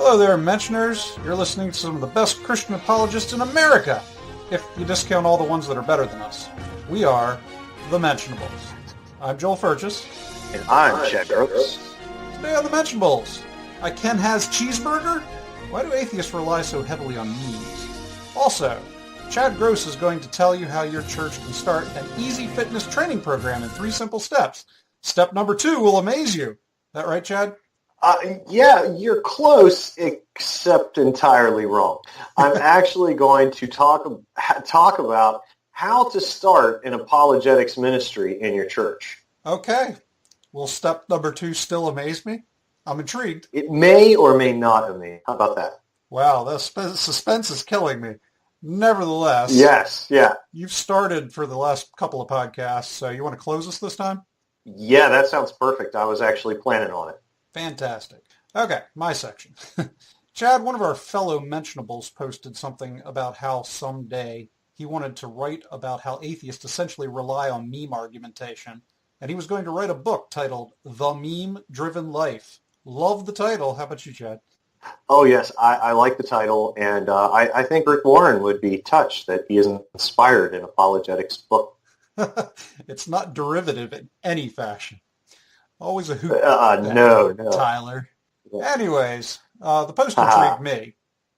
Hello there, Mentioners. You're listening to some of the best Christian apologists in America, if you discount all the ones that are better than us. We are the Mentionables. I'm Joel Furchess. And I'm Chad Gross. Today on the Mentionables, I Ken has cheeseburger? Why do atheists rely so heavily on memes? Also, Chad Gross is going to tell you how your church can start an easy fitness training program in 3 simple steps. Step number 2 will amaze you. Is that right, Chad? Yeah, you're close, except entirely wrong. I'm actually going to talk about how to start an apologetics ministry in your church. Okay. Will step number 2 still amaze me? I'm intrigued. It may or may not amaze. How about that? Wow, the suspense is killing me. Nevertheless, yes, yeah. You've started for the last couple of podcasts, so you want to close us this time? Yeah, that sounds perfect. I was actually planning on it. Fantastic. Okay, my section. Chad, one of our fellow mentionables, posted something about how someday he wanted to write about how atheists essentially rely on meme argumentation, and he was going to write a book titled The Meme-Driven Life. Love the title. How about you, Chad? Oh, yes, I like the title, and I think Rick Warren would be touched that he isn't inspired an apologetics book. It's not derivative in any fashion. Always a hoot. No. Tyler. Yeah. Anyways, the post intrigued me,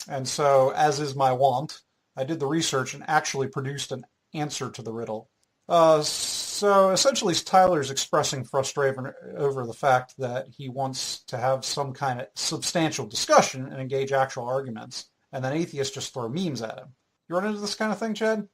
and so, as is my wont, I did the research and actually produced an answer to the riddle. So essentially, Tyler's expressing frustration over the fact that he wants to have some kind of substantial discussion and engage actual arguments, and then atheists just throw memes at him. You run into this kind of thing, Chad?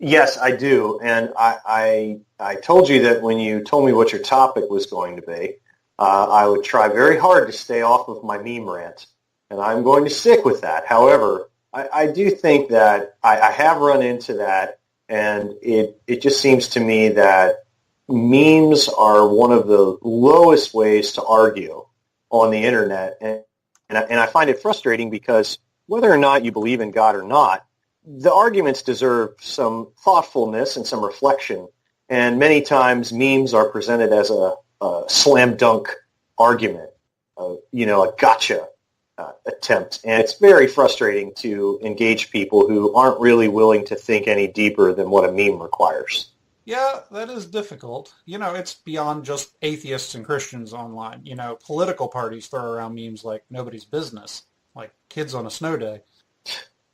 Yes, I do, and I told you that when you told me what your topic was going to be, I would try very hard to stay off of my meme rant, and I'm going to stick with that. However, I do think that I have run into that, and it just seems to me that memes are one of the lowest ways to argue on the internet, and I find it frustrating because whether or not you believe in God or not, the arguments deserve some thoughtfulness and some reflection, and many times memes are presented as a slam dunk argument, a gotcha attempt, and it's very frustrating to engage people who aren't really willing to think any deeper than what a meme requires. Yeah, that is difficult. It's beyond just atheists and Christians online. Political parties throw around memes like nobody's business, like kids on a snow day.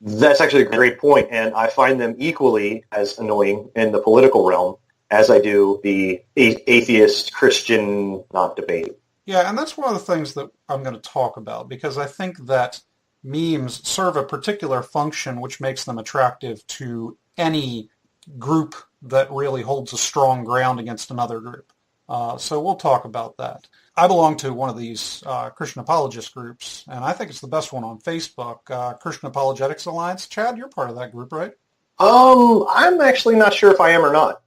That's actually a great point, and I find them equally as annoying in the political realm as I do the atheist-Christian not debate. Yeah, and that's one of the things that I'm going to talk about, because I think that memes serve a particular function which makes them attractive to any group that really holds a strong ground against another group. So we'll talk about that. I belong to one of these Christian apologist groups, and I think it's the best one on Facebook, Christian Apologetics Alliance. Chad, you're part of that group, right? I'm actually not sure if I am or not.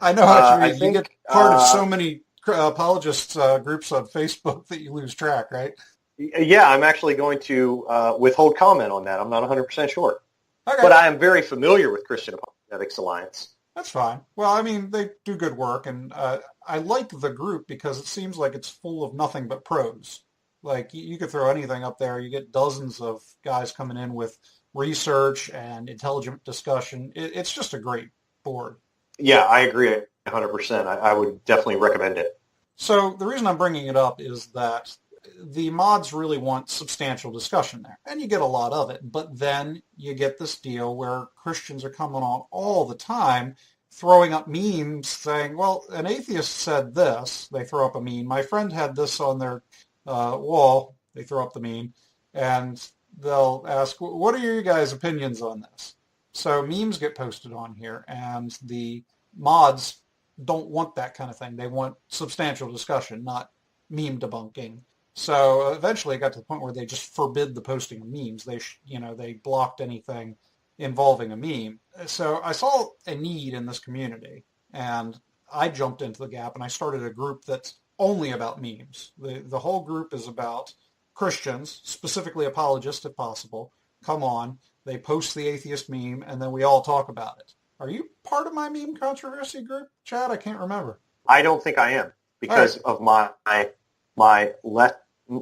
I know how you get part of so many apologist groups on Facebook that you lose track, right? Yeah, I'm actually going to withhold comment on that. I'm not 100% sure. Okay. But I am very familiar with Christian Apologetics Alliance. That's fine. Well, I mean, they do good work, and I like the group because it seems like it's full of nothing but pros. Like, you could throw anything up there. You get dozens of guys coming in with research and intelligent discussion. It's just a great board. Yeah, I agree 100%. I would definitely recommend it. So the reason I'm bringing it up is that the mods really want substantial discussion there, and you get a lot of it. But then you get this deal where Christians are coming on all the time, throwing up memes saying, well, an atheist said this. They throw up a meme. My friend had this on their wall. They throw up the meme, and they'll ask, what are your guys' opinions on this? So memes get posted on here, and the mods don't want that kind of thing. They want substantial discussion, not meme debunking. So eventually it got to the point where they just forbid the posting of memes. They blocked anything involving a meme. So I saw a need in this community, and I jumped into the gap, and I started a group that's only about memes. The whole group is about Christians, specifically apologists if possible, come on, they post the atheist meme, and then we all talk about it. Are you part of my meme controversy group, Chad? I can't remember. I don't think I am because of my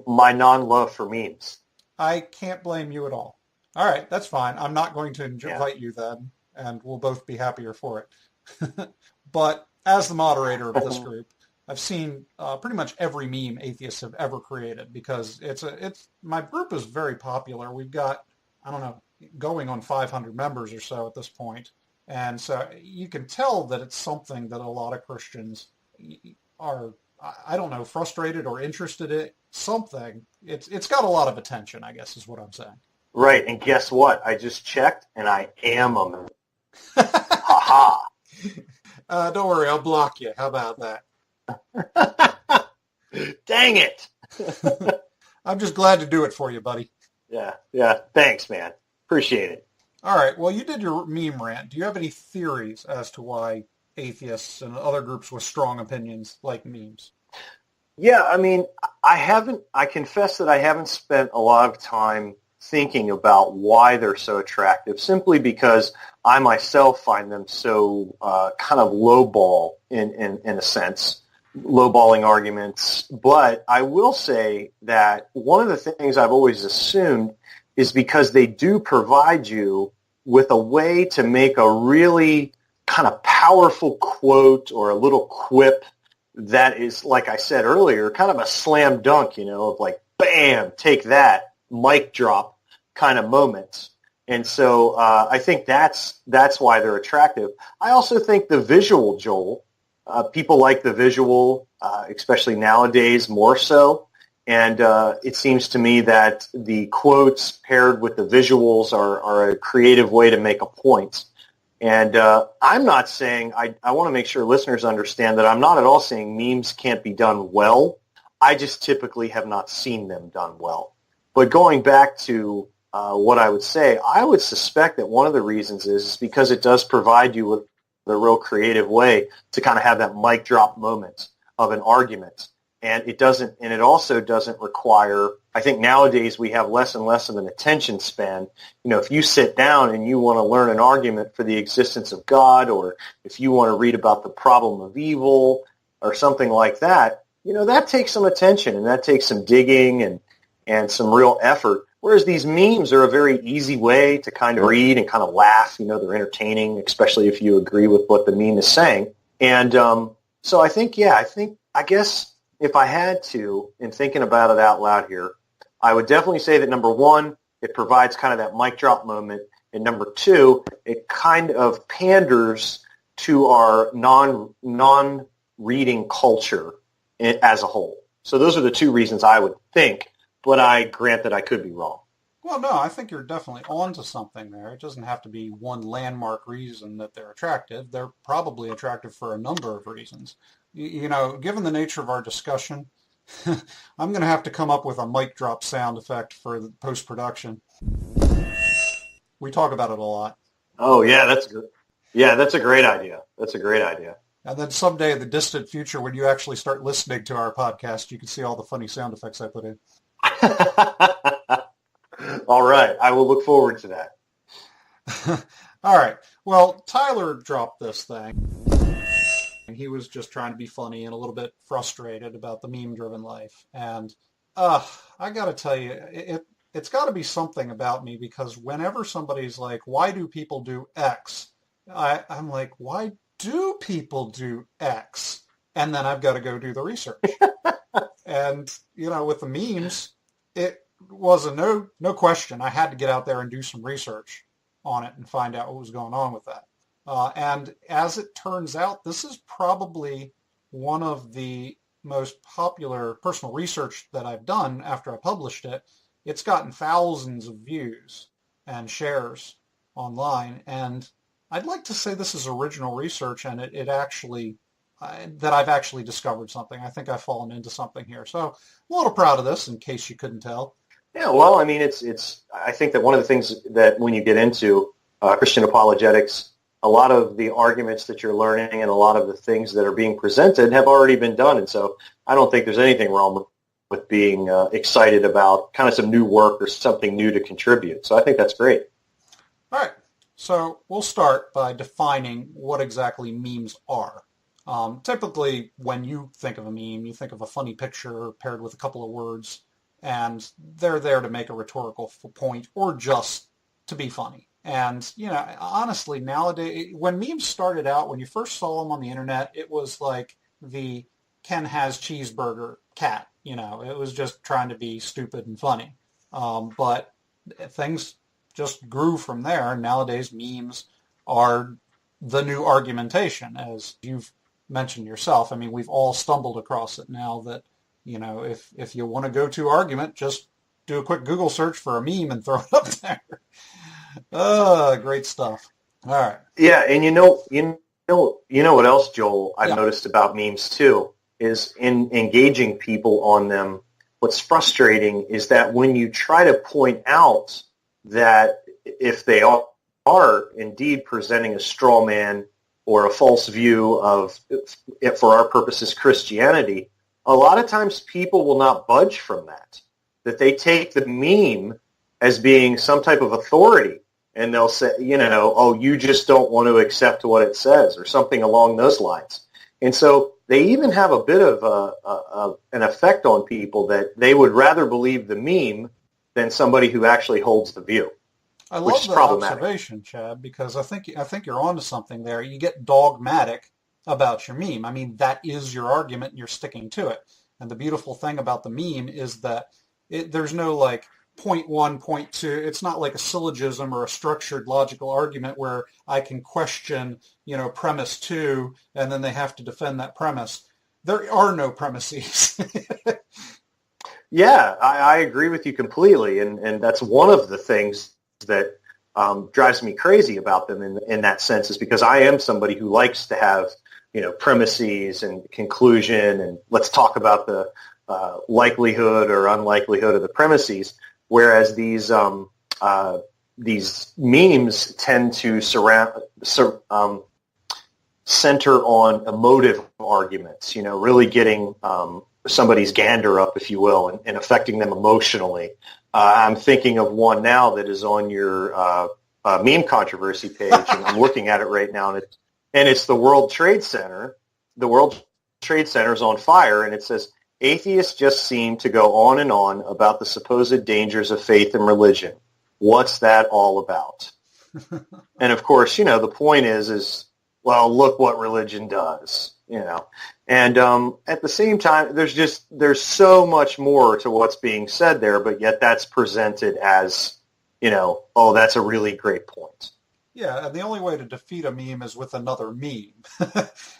my non-love for memes. I can't blame you at all. All right, that's fine. I'm not going to Yeah. invite you then, and we'll both be happier for it. But as the moderator of this group, I've seen pretty much every meme atheists have ever created because my group is very popular. We've got, I don't know, going on 500 members or so at this point. And so you can tell that it's something that a lot of Christians are, I don't know, frustrated or interested in. Something. It's got a lot of attention, I guess, is what I'm saying. Right, and guess what? I just checked, and I am a meme. Ha ha. Don't worry, I'll block you. How about that? Dang it. I'm just glad to do it for you, buddy. Yeah. Thanks, man. Appreciate it. All right. Well, you did your meme rant. Do you have any theories as to why atheists and other groups with strong opinions like memes? Yeah, I mean, I confess that I haven't spent a lot of time thinking about why they're so attractive, simply because I myself find them so kind of lowball in a sense, lowballing arguments. But I will say that one of the things I've always assumed is because they do provide you with a way to make a really kind of powerful quote or a little quip that is, like I said earlier, kind of a slam dunk, of like, bam, take that, mic drop kind of moments. And so I think that's why they're attractive. I also think the visual, Joel, people like the visual, especially nowadays more so. And it seems to me that the quotes paired with the visuals are a creative way to make a point. And I'm not saying, I want to make sure listeners understand that I'm not at all saying memes can't be done well. I just typically have not seen them done well. But going back to what I would say, I would suspect that one of the reasons is because it does provide you with a real creative way to kind of have that mic drop moment of an argument. And it also doesn't require, I think nowadays we have less and less of an attention span. If you sit down and you want to learn an argument for the existence of God, or if you want to read about the problem of evil or something like that, that takes some attention and that takes some digging and some real effort. Whereas these memes are a very easy way to kind of read and kind of laugh. They're entertaining, especially if you agree with what the meme is saying. And so I guess if I had to, in thinking about it out loud here, I would definitely say that number one, it provides kind of that mic drop moment. And number two, it kind of panders to our non-reading culture as a whole. So those are the two reasons I would think, but I grant that I could be wrong. Well, no, I think you're definitely onto something there. It doesn't have to be one landmark reason that they're attractive. They're probably attractive for a number of reasons. Given the nature of our discussion, I'm going to have to come up with a mic drop sound effect for the post-production. We talk about it a lot. Oh, yeah, that's good. Yeah, that's a great idea. And then someday in the distant future, when you actually start listening to our podcast, you can see all the funny sound effects I put in. All right. I will look forward to that. All right. Well, Tyler dropped this thing. He was just trying to be funny and a little bit frustrated about the meme-driven life. And I got to tell you, it's got to be something about me, because whenever somebody's like, why do people do X? I'm like, why do people do X? And then I've got to go do the research. And, with the memes, it was no question. I had to get out there and do some research on it and find out what was going on with that. And as it turns out, this is probably one of the most popular personal research that I've done after I published it. It's gotten thousands of views and shares online. And I'd like to say this is original research, and it actually, that I've actually discovered something. I think I've fallen into something here. So I'm a little proud of this, in case you couldn't tell. Yeah, well, I mean, I think that one of the things that when you get into Christian apologetics, a lot of the arguments that you're learning and a lot of the things that are being presented have already been done. And so I don't think there's anything wrong with being excited about kind of some new work or something new to contribute. So I think that's great. All right. So we'll start by defining what exactly memes are. Typically, when you think of a meme, you think of a funny picture paired with a couple of words and they're there to make a rhetorical point or just to be funny. And, honestly, nowadays, when memes started out, when you first saw them on the internet, it was like the Ken has cheeseburger cat. It was just trying to be stupid and funny. But things just grew from there. And nowadays, memes are the new argumentation, as you've mentioned yourself. I mean, we've all stumbled across it now that, if you want to go to argument, just do a quick Google search for a meme and throw it up there. Great stuff. All right. Yeah, and you know what else, Joel, I've noticed about memes too, is in engaging people on them, what's frustrating is that when you try to point out that if they are indeed presenting a straw man or a false view of, for our purposes, Christianity, a lot of times people will not budge from that they take the meme as being some type of authority. And they'll say, oh, you just don't want to accept what it says, or something along those lines. And so they even have a bit of an effect on people that they would rather believe the meme than somebody who actually holds the view. I love that observation, Chad, because I think you're onto something there. You get dogmatic about your meme. I mean, that is your argument, and you're sticking to it. And the beautiful thing about the meme is that there's no like point one, point two. It's not like a syllogism or a structured logical argument where I can question, premise two, and then they have to defend that premise. There are no premises. Yeah, I agree with you completely, and that's one of the things that drives me crazy about them in that sense, is because I am somebody who likes to have, premises and conclusion, and let's talk about the likelihood or unlikelihood of the premises. Whereas these memes tend to center on emotive arguments, really getting somebody's gander up, if you will, and affecting them emotionally. I'm thinking of one now that is on your meme controversy page, and I'm looking at it right now, and it's the World Trade Center. The World Trade Center is on fire, and it says, atheists just seem to go on and on about the supposed dangers of faith and religion. What's that all about? And of course, the point is, well, look what religion does, And at the same time, there's so much more to what's being said there, but yet that's presented as, oh, that's a really great point. Yeah, and the only way to defeat a meme is with another meme.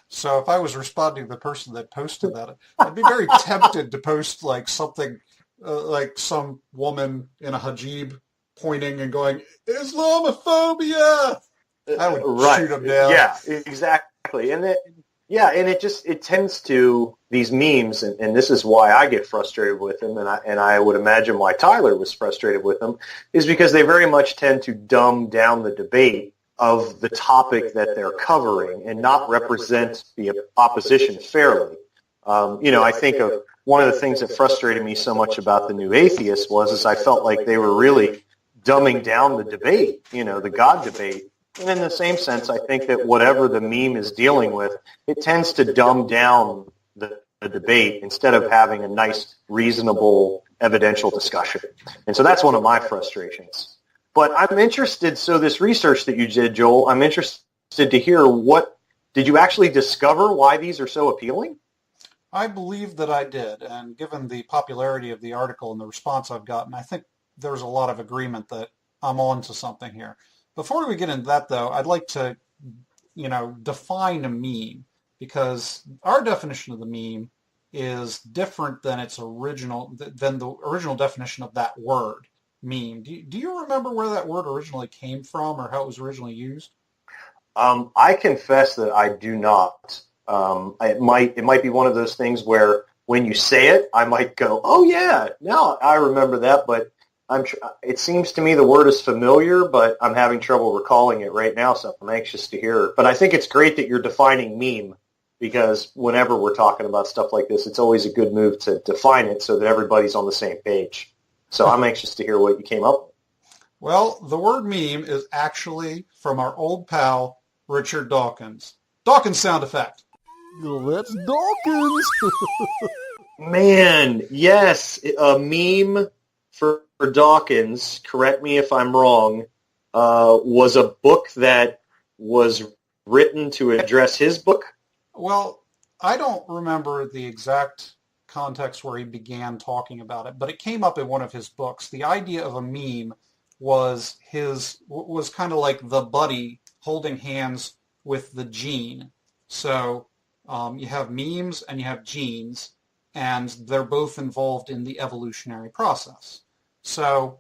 So if I was responding to the person that posted that, I'd be very tempted to post like something like some woman in a hijab pointing and going, Islamophobia! I would shoot them down. Yeah, exactly. And it tends to, these memes, and this is why I get frustrated with them, and I would imagine why Tyler was frustrated with them, is because they very much tend to dumb down the debate of the topic that they're covering and not represent the opposition fairly. I think of one of the things that frustrated me so much about the New Atheists was I felt like they were really dumbing down the debate, the God debate. And in the same sense, I think that whatever the meme is dealing with, it tends to dumb down the debate instead of having a nice, reasonable, evidential discussion. And so that's one of my frustrations. But I'm interested, so this research that you did, Joel, I'm interested to hear did you actually discover why these are so appealing? I believe that I did, and given the popularity of the article and the response I've gotten, I think there's a lot of agreement that I'm on to something here. Before we get into that, though, I'd like to, define a meme, because our definition of the meme is different than the original definition of that word, meme. Do you remember where that word originally came from or how it was originally used? I confess that I do not. It might be one of those things where when you say it, I might go, oh yeah, now I remember that, but it seems to me the word is familiar, but I'm having trouble recalling it right now, so I'm anxious to hear it. But I think it's great that you're defining meme, because whenever we're talking about stuff like this, it's always a good move to define it so that everybody's on the same page. So I'm anxious to hear what you came up with. Well, the word meme is actually from our old pal, Richard Dawkins. Dawkins sound effect. Let's Dawkins! Man, yes, a meme for Dawkins, correct me if I'm wrong, was a book that was written to address his book. Well, I don't remember the exact context where he began talking about it, but it came up in one of his books. The idea of a meme was kind of like the buddy holding hands with the gene. So you have memes and you have genes, and they're both involved in the evolutionary process. So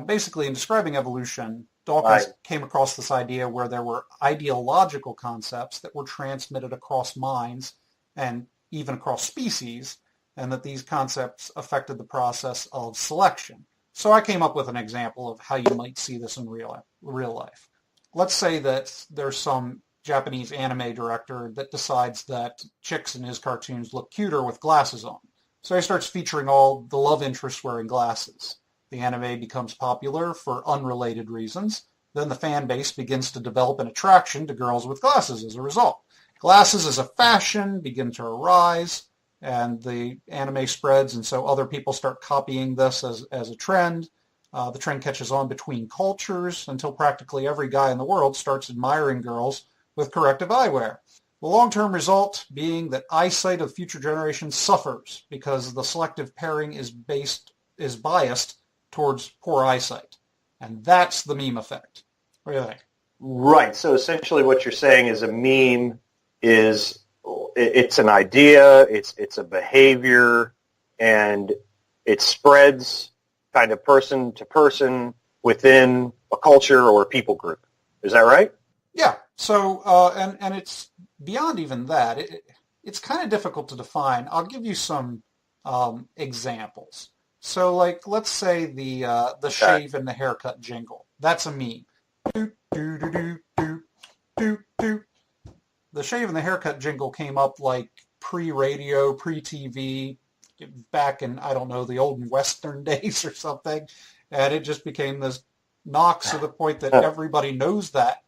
basically, in describing evolution, Dawkins Right. came across this idea where there were ideological concepts that were transmitted across minds and even across species, and that these concepts affected the process of selection. So I came up with an example of how you might see this in real life. Let's say that there's some Japanese anime director that decides that chicks in his cartoons look cuter with glasses on. So he starts featuring all the love interests wearing glasses. The anime becomes popular for unrelated reasons. Then the fan base begins to develop an attraction to girls with glasses as a result. Glasses as a fashion begin to arise, and the anime spreads, and so other people start copying this as a trend. The trend catches on between cultures until practically every guy in the world starts admiring girls with corrective eyewear. The long-term result being that eyesight of future generations suffers because the selective pairing is biased towards poor eyesight. And that's the meme effect. What do you think? Right. So essentially what you're saying is a meme is it's an idea, it's a behavior, and it spreads kind of person to person within a culture or a people group. Is that right? Yeah. So, and it's beyond even that. It's kind of difficult to define. I'll give you some examples. So, like, let's say the Okay. shave and the haircut jingle. That's a meme. Doot, doo, doo, doo, doot, doot, doot. The shave and the haircut jingle came up like pre-radio, pre-TV, back in, I don't know, the old Western days or something. And it just became this knock to the point that everybody knows that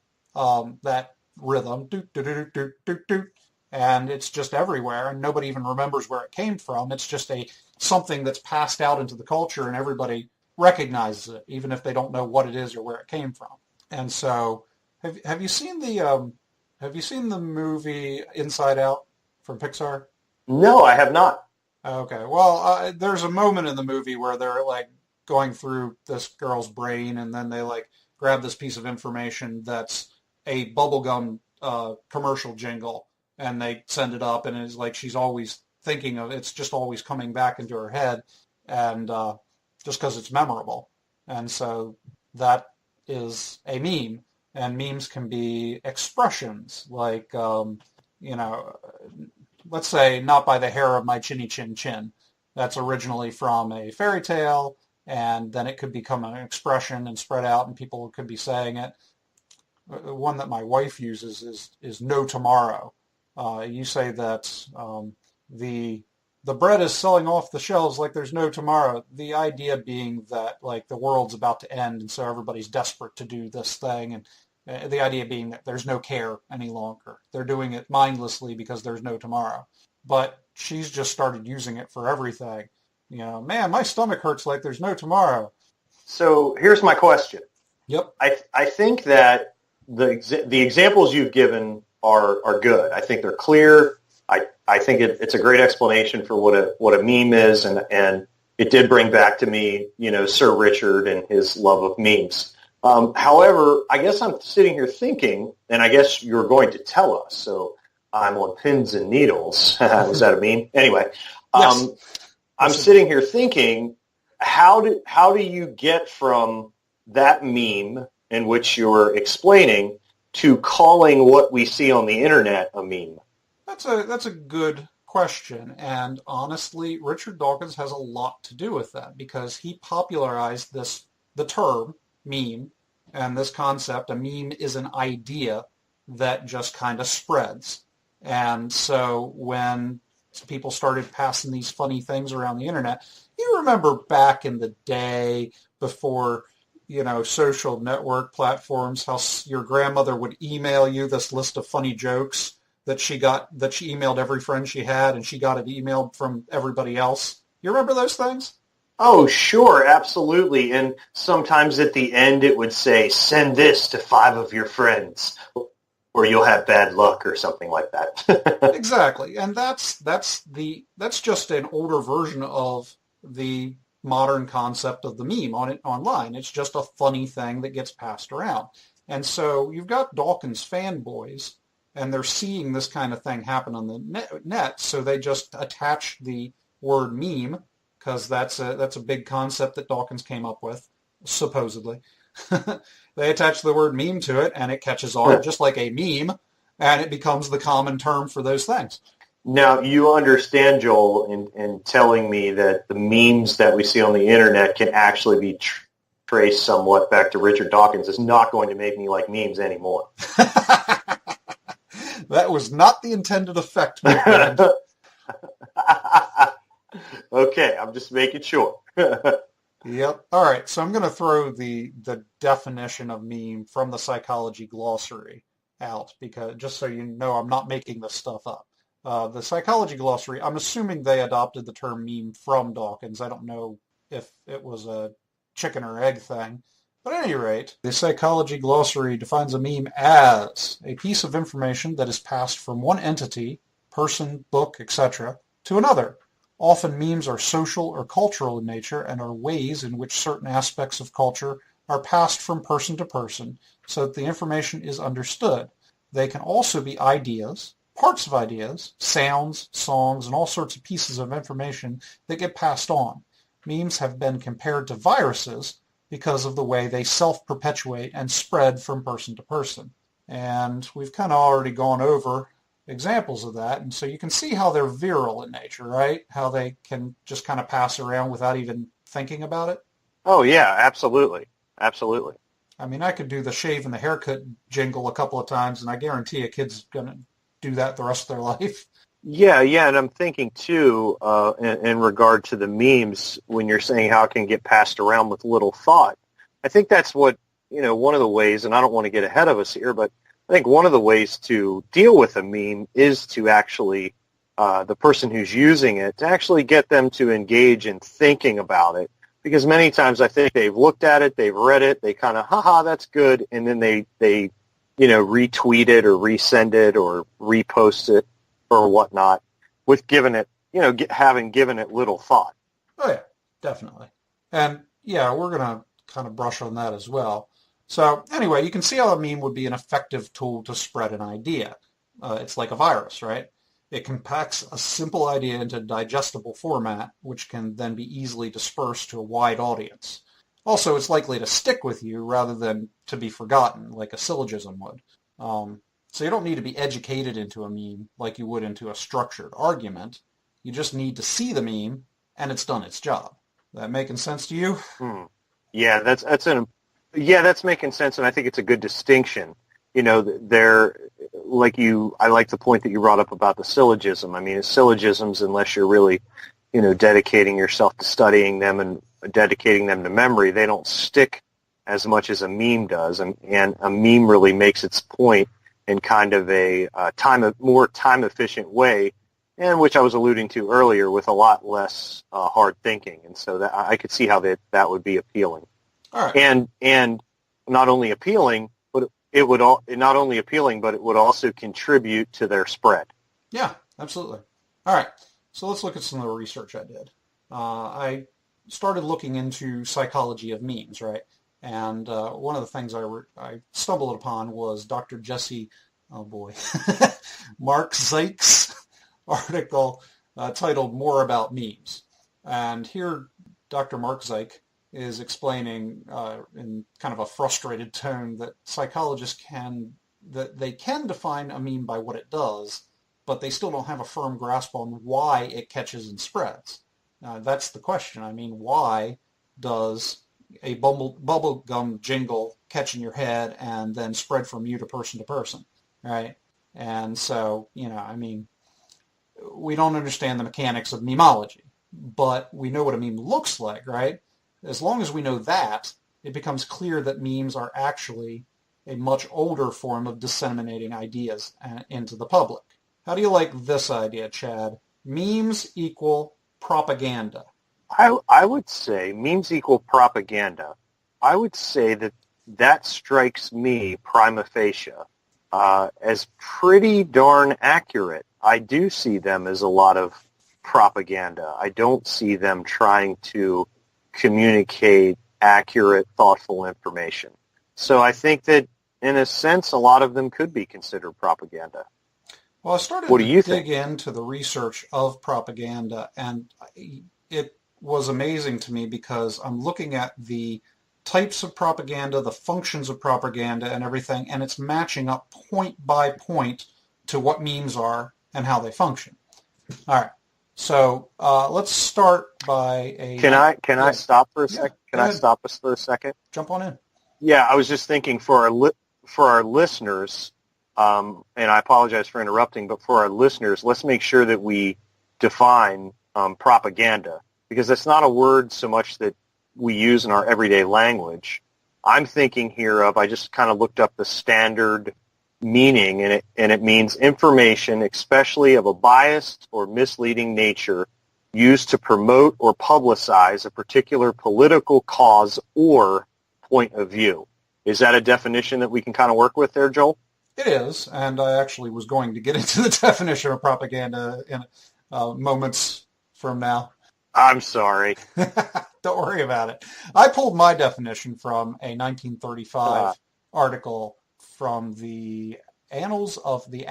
rhythm, doot, doot, doot, doot, doot, doot, and it's just everywhere, and nobody even remembers where it came from. It's just something that's passed out into the culture, and everybody recognizes it, even if they don't know what it is or where it came from. And so, have you seen the movie Inside Out from Pixar? No, I have not. Okay, well, there's a moment in the movie where they're like going through this girl's brain, and then they like grab this piece of information that's a bubblegum commercial jingle, and they send it up, and it's like she's always thinking of it's just always coming back into her head, and just because it's memorable, and so that is a meme, and memes can be expressions like you know, let's say not by the hair of my chinny chin chin. That's originally from a fairy tale, and then it could become an expression and spread out, and people could be saying it. The one that my wife uses is no tomorrow. You say that the bread is selling off the shelves like there's no tomorrow. The idea being that like the world's about to end, and so everybody's desperate to do this thing, and the idea being that there's no care any longer. They're doing it mindlessly because there's no tomorrow. But she's just started using it for everything. You know, man, my stomach hurts like there's no tomorrow. So here's my question. Yep. I think that the examples you've given are good. I think they're clear. I think it's a great explanation for what a meme is, and it did bring back to me, Sir Richard and his love of memes. However, I guess I'm sitting here thinking, and I guess you're going to tell us, so I'm on pins and needles. Was that a meme? Anyway, Yes. I'm sitting here thinking, how do you get from that meme in which you're explaining to calling what we see on the internet a meme? That's a good question, and honestly, Richard Dawkins has a lot to do with that because he popularized the term meme and this concept. A meme is an idea that just kind of spreads, and so when people started passing these funny things around the internet, you remember back in the day before social network platforms, how your grandmother would email you this list of funny jokes that she emailed every friend she had, and she got it emailed from everybody else. You remember those things? Oh, sure, absolutely. And sometimes at the end it would say, send this to 5 of your friends, or you'll have bad luck or something like that. Exactly. And that's just an older version of the modern concept of the meme online. It's just a funny thing that gets passed around. And so you've got Dawkins fanboys, and they're seeing this kind of thing happen on the net, so they just attach the word meme, because that's a big concept that Dawkins came up with, supposedly. They attach the word meme to it, and it catches on just like a meme, and it becomes the common term for those things. Now, you understand, Joel, in telling me that the memes that we see on the internet can actually be traced somewhat back to Richard Dawkins is not going to make me like memes anymore. That was not the intended effect, my friend. Okay, I'm just making sure. Yep. All right, so I'm going to throw the definition of meme from the psychology glossary out, because just so you know, I'm not making this stuff up. The psychology glossary, I'm assuming they adopted the term meme from Dawkins. I don't know if it was a chicken or egg thing. But at any rate, the psychology glossary defines a meme as a piece of information that is passed from one entity, person, book, etc., to another. Often memes are social or cultural in nature and are ways in which certain aspects of culture are passed from person to person so that the information is understood. They can also be ideas, parts of ideas, sounds, songs, and all sorts of pieces of information that get passed on. Memes have been compared to viruses because of the way they self-perpetuate and spread from person to person. And we've kind of already gone over examples of that, and so you can see how they're virile in nature, right? How they can just kind of pass around without even thinking about it. Oh, yeah, absolutely. Absolutely. I mean, I could do the shave and the haircut jingle a couple of times, and I guarantee a kid's going to do that the rest of their life. Yeah, and I'm thinking, too, in regard to the memes, when you're saying how it can get passed around with little thought, I think that's what, one of the ways, and I don't want to get ahead of us here, but I think one of the ways to deal with a meme is to actually, the person who's using it, to actually get them to engage in thinking about it. Because many times I think they've looked at it, they've read it, they kind of, haha, that's good, and then they retweet it or resend it or repost it or whatnot, with having given it little thought. Oh, yeah, definitely. And, yeah, we're going to kind of brush on that as well. So, anyway, you can see how a meme would be an effective tool to spread an idea. It's like a virus, right? It compacts a simple idea into a digestible format, which can then be easily dispersed to a wide audience. Also, it's likely to stick with you rather than to be forgotten, like a syllogism would. So you don't need to be educated into a meme like you would into a structured argument. You just need to see the meme, and it's done its job. That making sense to you? Yeah, that's making sense, and I think it's a good distinction. I like the point that you brought up about the syllogism. I mean, syllogisms, unless you're really, dedicating yourself to studying them and dedicating them to memory, they don't stick as much as a meme does, and a meme really makes its point in kind of a more time-efficient way, and which I was alluding to earlier, with a lot less hard thinking, and so that I could see how that would be appealing. All right. And not only appealing, but it would also contribute to their spread. Yeah, absolutely. All right. So let's look at some of the research I did. I started looking into psychology of memes, right? And one of the things I stumbled upon was Dr. Jesse, Mark Zeik's article titled "More About Memes." And here, Dr. Mark Zeik is explaining in kind of a frustrated tone that psychologists can define a meme by what it does, but they still don't have a firm grasp on why it catches and spreads. That's the question. I mean, why does a bubblegum jingle catch in your head and then spread from you to person, right? And so, we don't understand the mechanics of memology, but we know what a meme looks like, right? As long as we know that, it becomes clear that memes are actually a much older form of disseminating ideas into the public. How do you like this idea, Chad? Memes equal propaganda. I would say memes equal propaganda. I would say that that strikes me prima facie as pretty darn accurate. I do see them as a lot of propaganda. I don't see them trying to communicate accurate, thoughtful information. So I think that, in a sense, a lot of them could be considered propaganda. Well, I started What do to you dig think? into the research of propaganda, and it was amazing to me because I'm looking at the types of propaganda, the functions of propaganda, and everything, and it's matching up point by point to what memes are and how they function. All right. So let's start by a Can I yeah, stop for a yeah. second? Can Go I ahead, stop us for a second? jump on in. Yeah, I was just thinking for our listeners, and I apologize for interrupting, but for our listeners, let's make sure that we define propaganda, because that's not a word so much that we use in our everyday language. I'm thinking here of, I just kind of looked up the standard meaning, and it means information, especially of a biased or misleading nature, used to promote or publicize a particular political cause or point of view. Is that a definition that we can kind of work with there, Joel? It is, and I actually was going to get into the definition of propaganda in moments from now. I'm sorry. Don't worry about it. I pulled my definition from a 1935 article from the Annals of the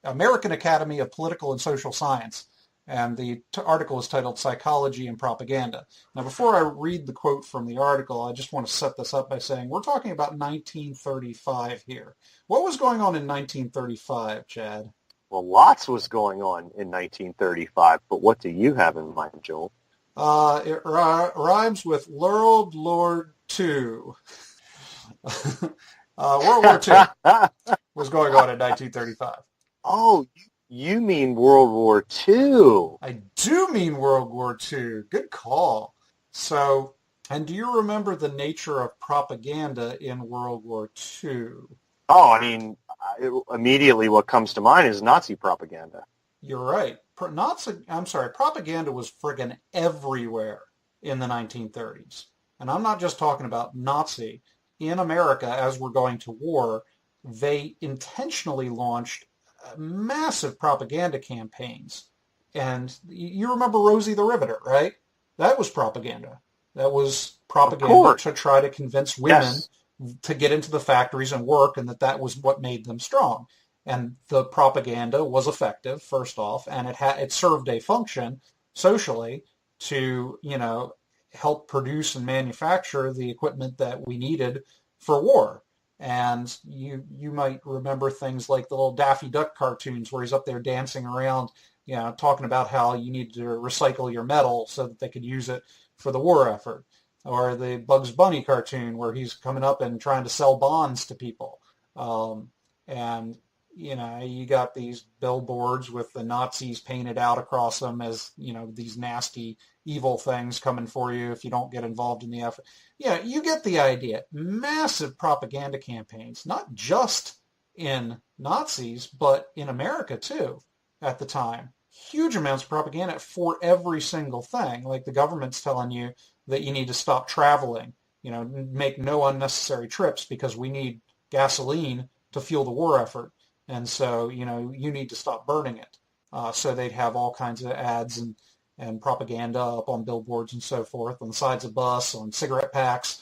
American Academy of Political and Social Science. And the article is titled Psychology and Propaganda. Now, before I read the quote from the article, I just want to set this up by saying we're talking about 1935 here. What was going on in 1935, Chad? Well, lots was going on in 1935, but what do you have in mind, Joel? It rhymes with World War II. World War II was going on in 1935. Oh, you mean World War II. I do mean World War II. Good call. So, and do you remember the nature of propaganda in World War II? Oh, I mean, immediately what comes to mind is Nazi propaganda. You're right. Propaganda was friggin' everywhere in the 1930s. And I'm not just talking about Nazi. In America, as we're going to war, they intentionally launched massive propaganda campaigns. And you remember Rosie the Riveter, right? That was propaganda. That was Of propaganda course. to try to convince women Yes. to get into the factories and work, and that was what made them strong. And the propaganda was effective, first off, and it served a function socially to, help produce and manufacture the equipment that we needed for war. And you might remember things like the little Daffy Duck cartoons where he's up there dancing around, talking about how you need to recycle your metal so that they could use it for the war effort. Or the Bugs Bunny cartoon where he's coming up and trying to sell bonds to people. And you got these billboards with the Nazis painted out across them as, these nasty, evil things coming for you if you don't get involved in the effort. Yeah, you get the idea. Massive propaganda campaigns, not just in Nazis, but in America too at the time. Huge amounts of propaganda for every single thing. Like the government's telling you that you need to stop traveling, make no unnecessary trips because we need gasoline to fuel the war effort. And so, you need to stop burning it. So they'd have all kinds of ads and propaganda up on billboards and so forth, on the sides of bus, on cigarette packs,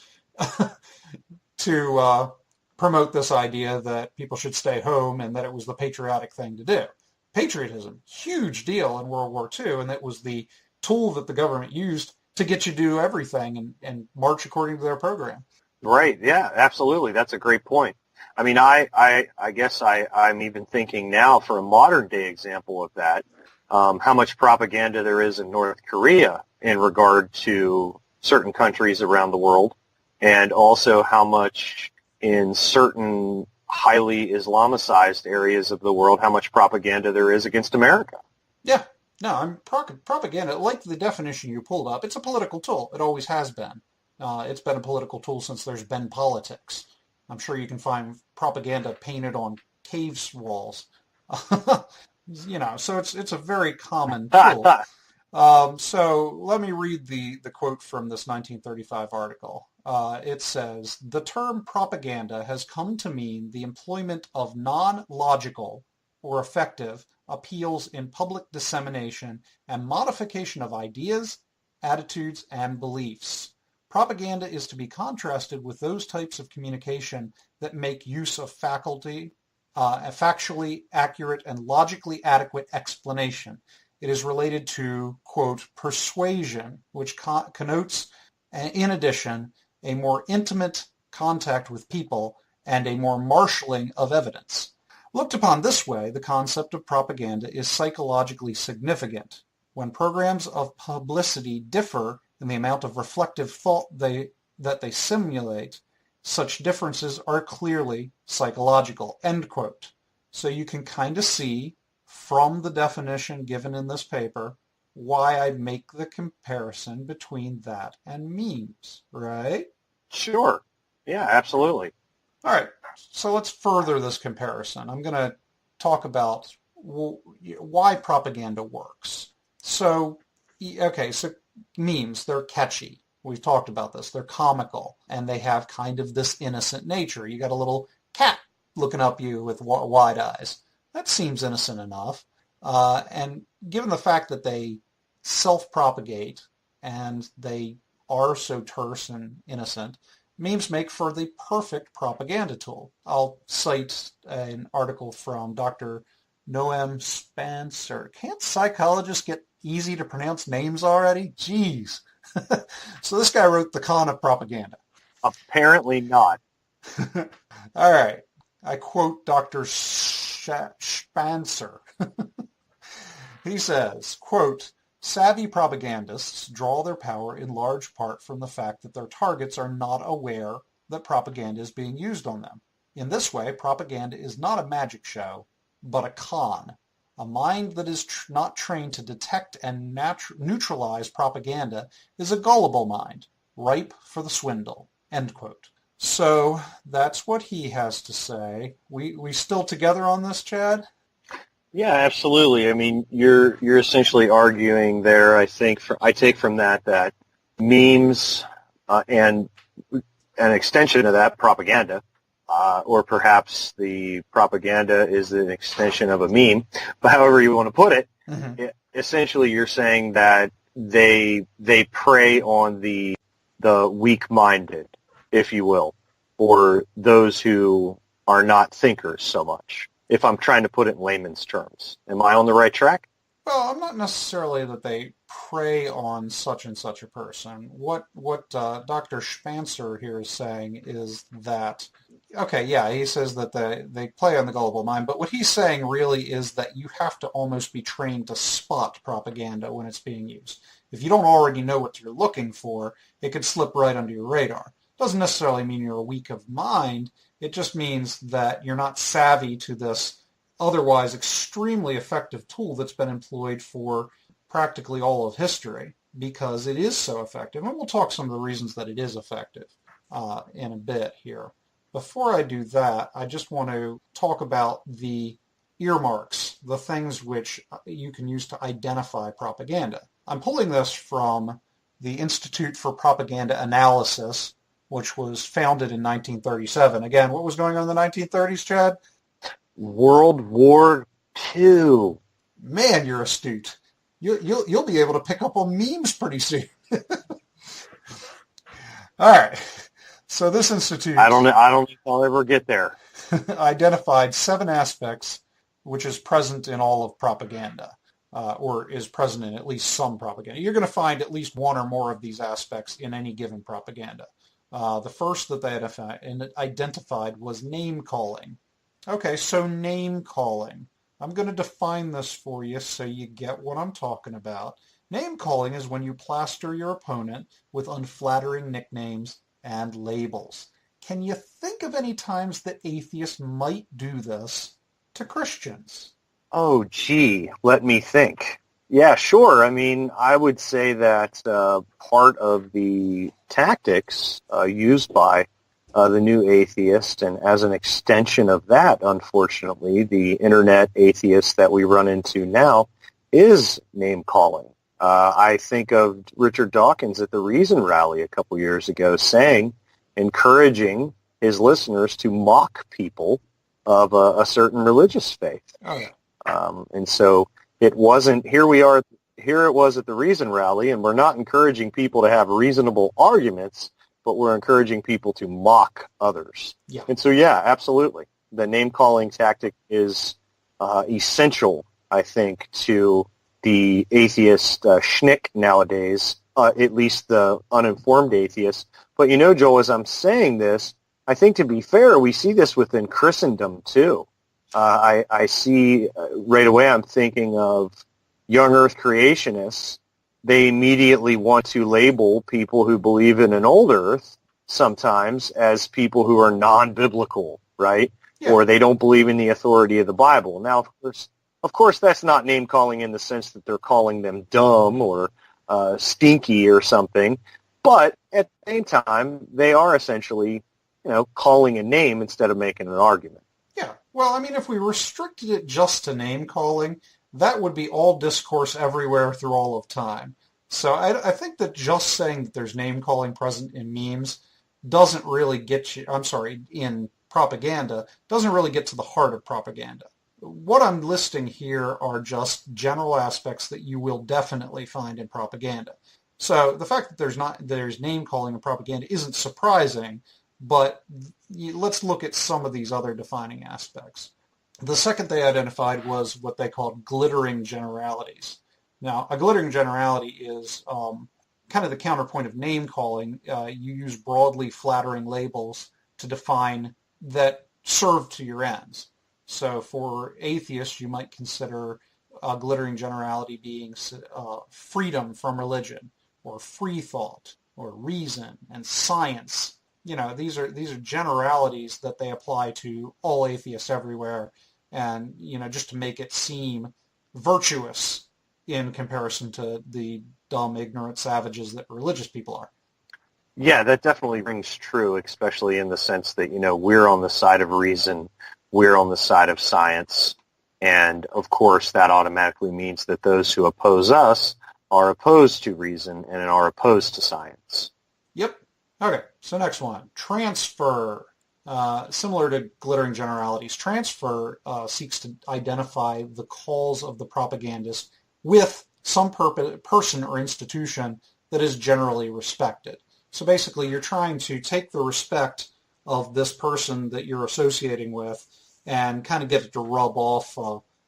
to promote this idea that people should stay home and that it was the patriotic thing to do. Patriotism, huge deal in World War II, and that was the tool that the government used to get you to do everything and march according to their program. Right. Yeah, absolutely. That's a great point. I mean, I guess I'm even thinking now for a modern day example of that, how much propaganda there is in North Korea in regard to certain countries around the world, and also how much in certain highly Islamicized areas of the world, how much propaganda there is against America. Yeah. No, propaganda, like the definition you pulled up, it's a political tool. It always has been. It's been a political tool since there's been politics. I'm sure you can find propaganda painted on caves walls. So it's a very common tool. So let me read the quote from this 1935 article. It says, the term propaganda has come to mean the employment of non-logical or effective appeals in public dissemination and modification of ideas, attitudes, and beliefs. Propaganda is to be contrasted with those types of communication that make use of factually accurate and logically adequate explanation. It is related to, quote, persuasion, which connotes, in addition, a more intimate contact with people and a more marshalling of evidence. Looked upon this way, the concept of propaganda is psychologically significant. When programs of publicity differ in the amount of reflective thought that they simulate, such differences are clearly psychological, end quote. So you can kind of see from the definition given in this paper why I make the comparison between that and memes, right? Sure. Yeah, absolutely. All right, so let's further this comparison. I'm going to talk about why propaganda works. So memes, they're catchy. We've talked about this. They're comical, and they have kind of this innocent nature. You got a little cat looking up you with wide eyes. That seems innocent enough. And given the fact that they self-propagate and they are so terse and innocent, memes make for the perfect propaganda tool. I'll cite an article from Dr. Noam Spencer. Can't psychologists get easy to pronounce names already? Jeez. So this guy wrote The Con of Propaganda. Apparently not. All right. I quote Dr. Spencer. He says, quote, savvy propagandists draw their power in large part from the fact that their targets are not aware that propaganda is being used on them. In this way, propaganda is not a magic show, but a con. A mind that is not trained to detect and neutralize propaganda is a gullible mind, ripe for the swindle, end quote. So that's what he has to say. We still together on this, Chad? Yeah, absolutely. I mean, you're essentially arguing there. I take from that memes and an extension of that propaganda, or perhaps the propaganda is an extension of a meme. But however you want to put it, essentially you're saying that they prey on the weak-minded, if you will, or those who are not thinkers so much, if I'm trying to put it in layman's terms. Am I on the right track? Well, I'm not necessarily that they prey on such and such a person. What Dr. Spencer here is saying is that, okay, yeah, he says that they play on the gullible mind, but what he's saying really is that you have to almost be trained to spot propaganda when it's being used. If you don't already know what you're looking for, it could slip right under your radar. Doesn't necessarily mean you're weak of mind. It just means that you're not savvy to this otherwise extremely effective tool that's been employed for practically all of history because it is so effective. And we'll talk some of the reasons that it is effective in a bit here. Before I do that, I just want to talk about the earmarks, the things which you can use to identify propaganda. I'm pulling this from the Institute for Propaganda Analysis, which was founded in 1937. Again, what was going on in the 1930s, Chad? World War II. Man, you're astute. You'll be able to pick up on memes pretty soon. All right. So this institute, I don't know if I'll ever get there. identified 7 aspects which is present in all of propaganda, or is present in at least some propaganda. You're going to find at least one or more of these aspects in any given propaganda. The first that they identified was name calling. Okay, so name calling. I'm going to define this for you so you get what I'm talking about. Name calling is when you plaster your opponent with unflattering nicknames and labels. Can you think of any times that atheists might do this to Christians? Oh, gee, let me think. Yeah, sure. I mean, I would say that part of the tactics used by the new atheist, and as an extension of that, unfortunately, the internet atheist that we run into now is name-calling. I think of Richard Dawkins at the Reason Rally a couple years ago encouraging his listeners to mock people of a certain religious faith. Oh, yeah. And so it wasn't, here it was at the Reason Rally, and we're not encouraging people to have reasonable arguments, but we're encouraging people to mock others. Yeah. And so, yeah, absolutely. The name-calling tactic is essential, I think, to the atheist schnick nowadays, at least the uninformed atheist. But, Joel, as I'm saying this, I think to be fair, we see this within Christendom, too. I see right away, I'm thinking of young earth creationists. They immediately want to label people who believe in an old earth sometimes as people who are non-biblical, right? Yeah. Or they don't believe in the authority of the Bible. Now, of course, that's not name-calling in the sense that they're calling them dumb or stinky or something. But at the same time, they are essentially, calling a name instead of making an argument. Yeah. Well, I mean, if we restricted it just to name-calling, that would be all discourse everywhere through all of time. So I think that just saying that there's name-calling present in memes doesn't really get you, in propaganda, doesn't really get to the heart of propaganda. What I'm listing here are just general aspects that you will definitely find in propaganda. So the fact that there's name-calling in propaganda isn't surprising, but let's look at some of these other defining aspects. The second they identified was what they called glittering generalities. Now, a glittering generality is kind of the counterpoint of name-calling. You use broadly flattering labels to define that serve to your ends. So for atheists, you might consider a glittering generality being freedom from religion, or free thought, or reason, and science. These are generalities that they apply to all atheists everywhere, and just to make it seem virtuous in comparison to the dumb, ignorant savages that religious people are. Yeah, that definitely rings true, especially in the sense that, we're on the side of reason, we're on the side of science, and of course that automatically means that those who oppose us are opposed to reason and are opposed to science. Yep. Okay, so next one, transfer. Similar to glittering generalities, transfer seeks to identify the calls of the propagandist with some person or institution that is generally respected. So basically, you're trying to take the respect of this person that you're associating with and kind of get it to rub off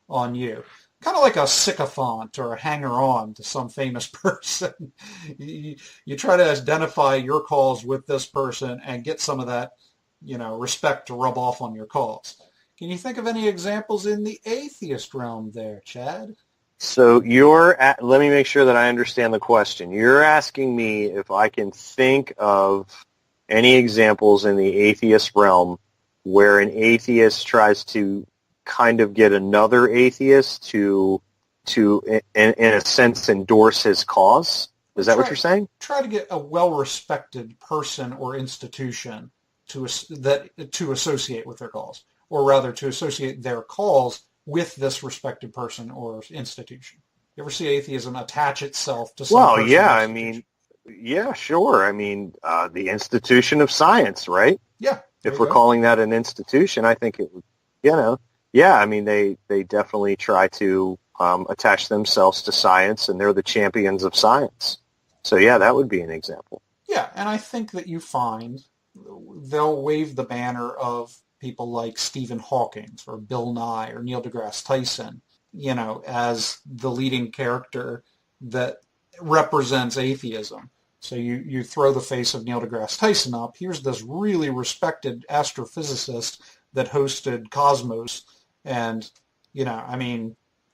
on you. Kind of like a sycophant or a hanger-on to some famous person. You try to identify your calls with this person and get some of that, respect to rub off on your calls. Can you think of any examples in the atheist realm there, Chad? So let me make sure that I understand the question. You're asking me if I can think of any examples in the atheist realm where an atheist tries to kind of get another atheist to in a sense, endorse his cause? Is that what you're saying? Try to get a well-respected person or institution to associate with their cause, or rather to associate their cause with this respected person or institution. You ever see atheism attach itself to some person? Well, yeah, yeah, sure. The institution of science, right? Yeah. If we're calling that an institution, I think it would, they definitely try to attach themselves to science, and they're the champions of science. So, yeah, that would be an example. Yeah, and I think that you find they'll wave the banner of people like Stephen Hawking or Bill Nye or Neil deGrasse Tyson, as the leading character that represents atheism. So you throw the face of Neil deGrasse Tyson up. Here's this really respected astrophysicist that hosted Cosmos. And,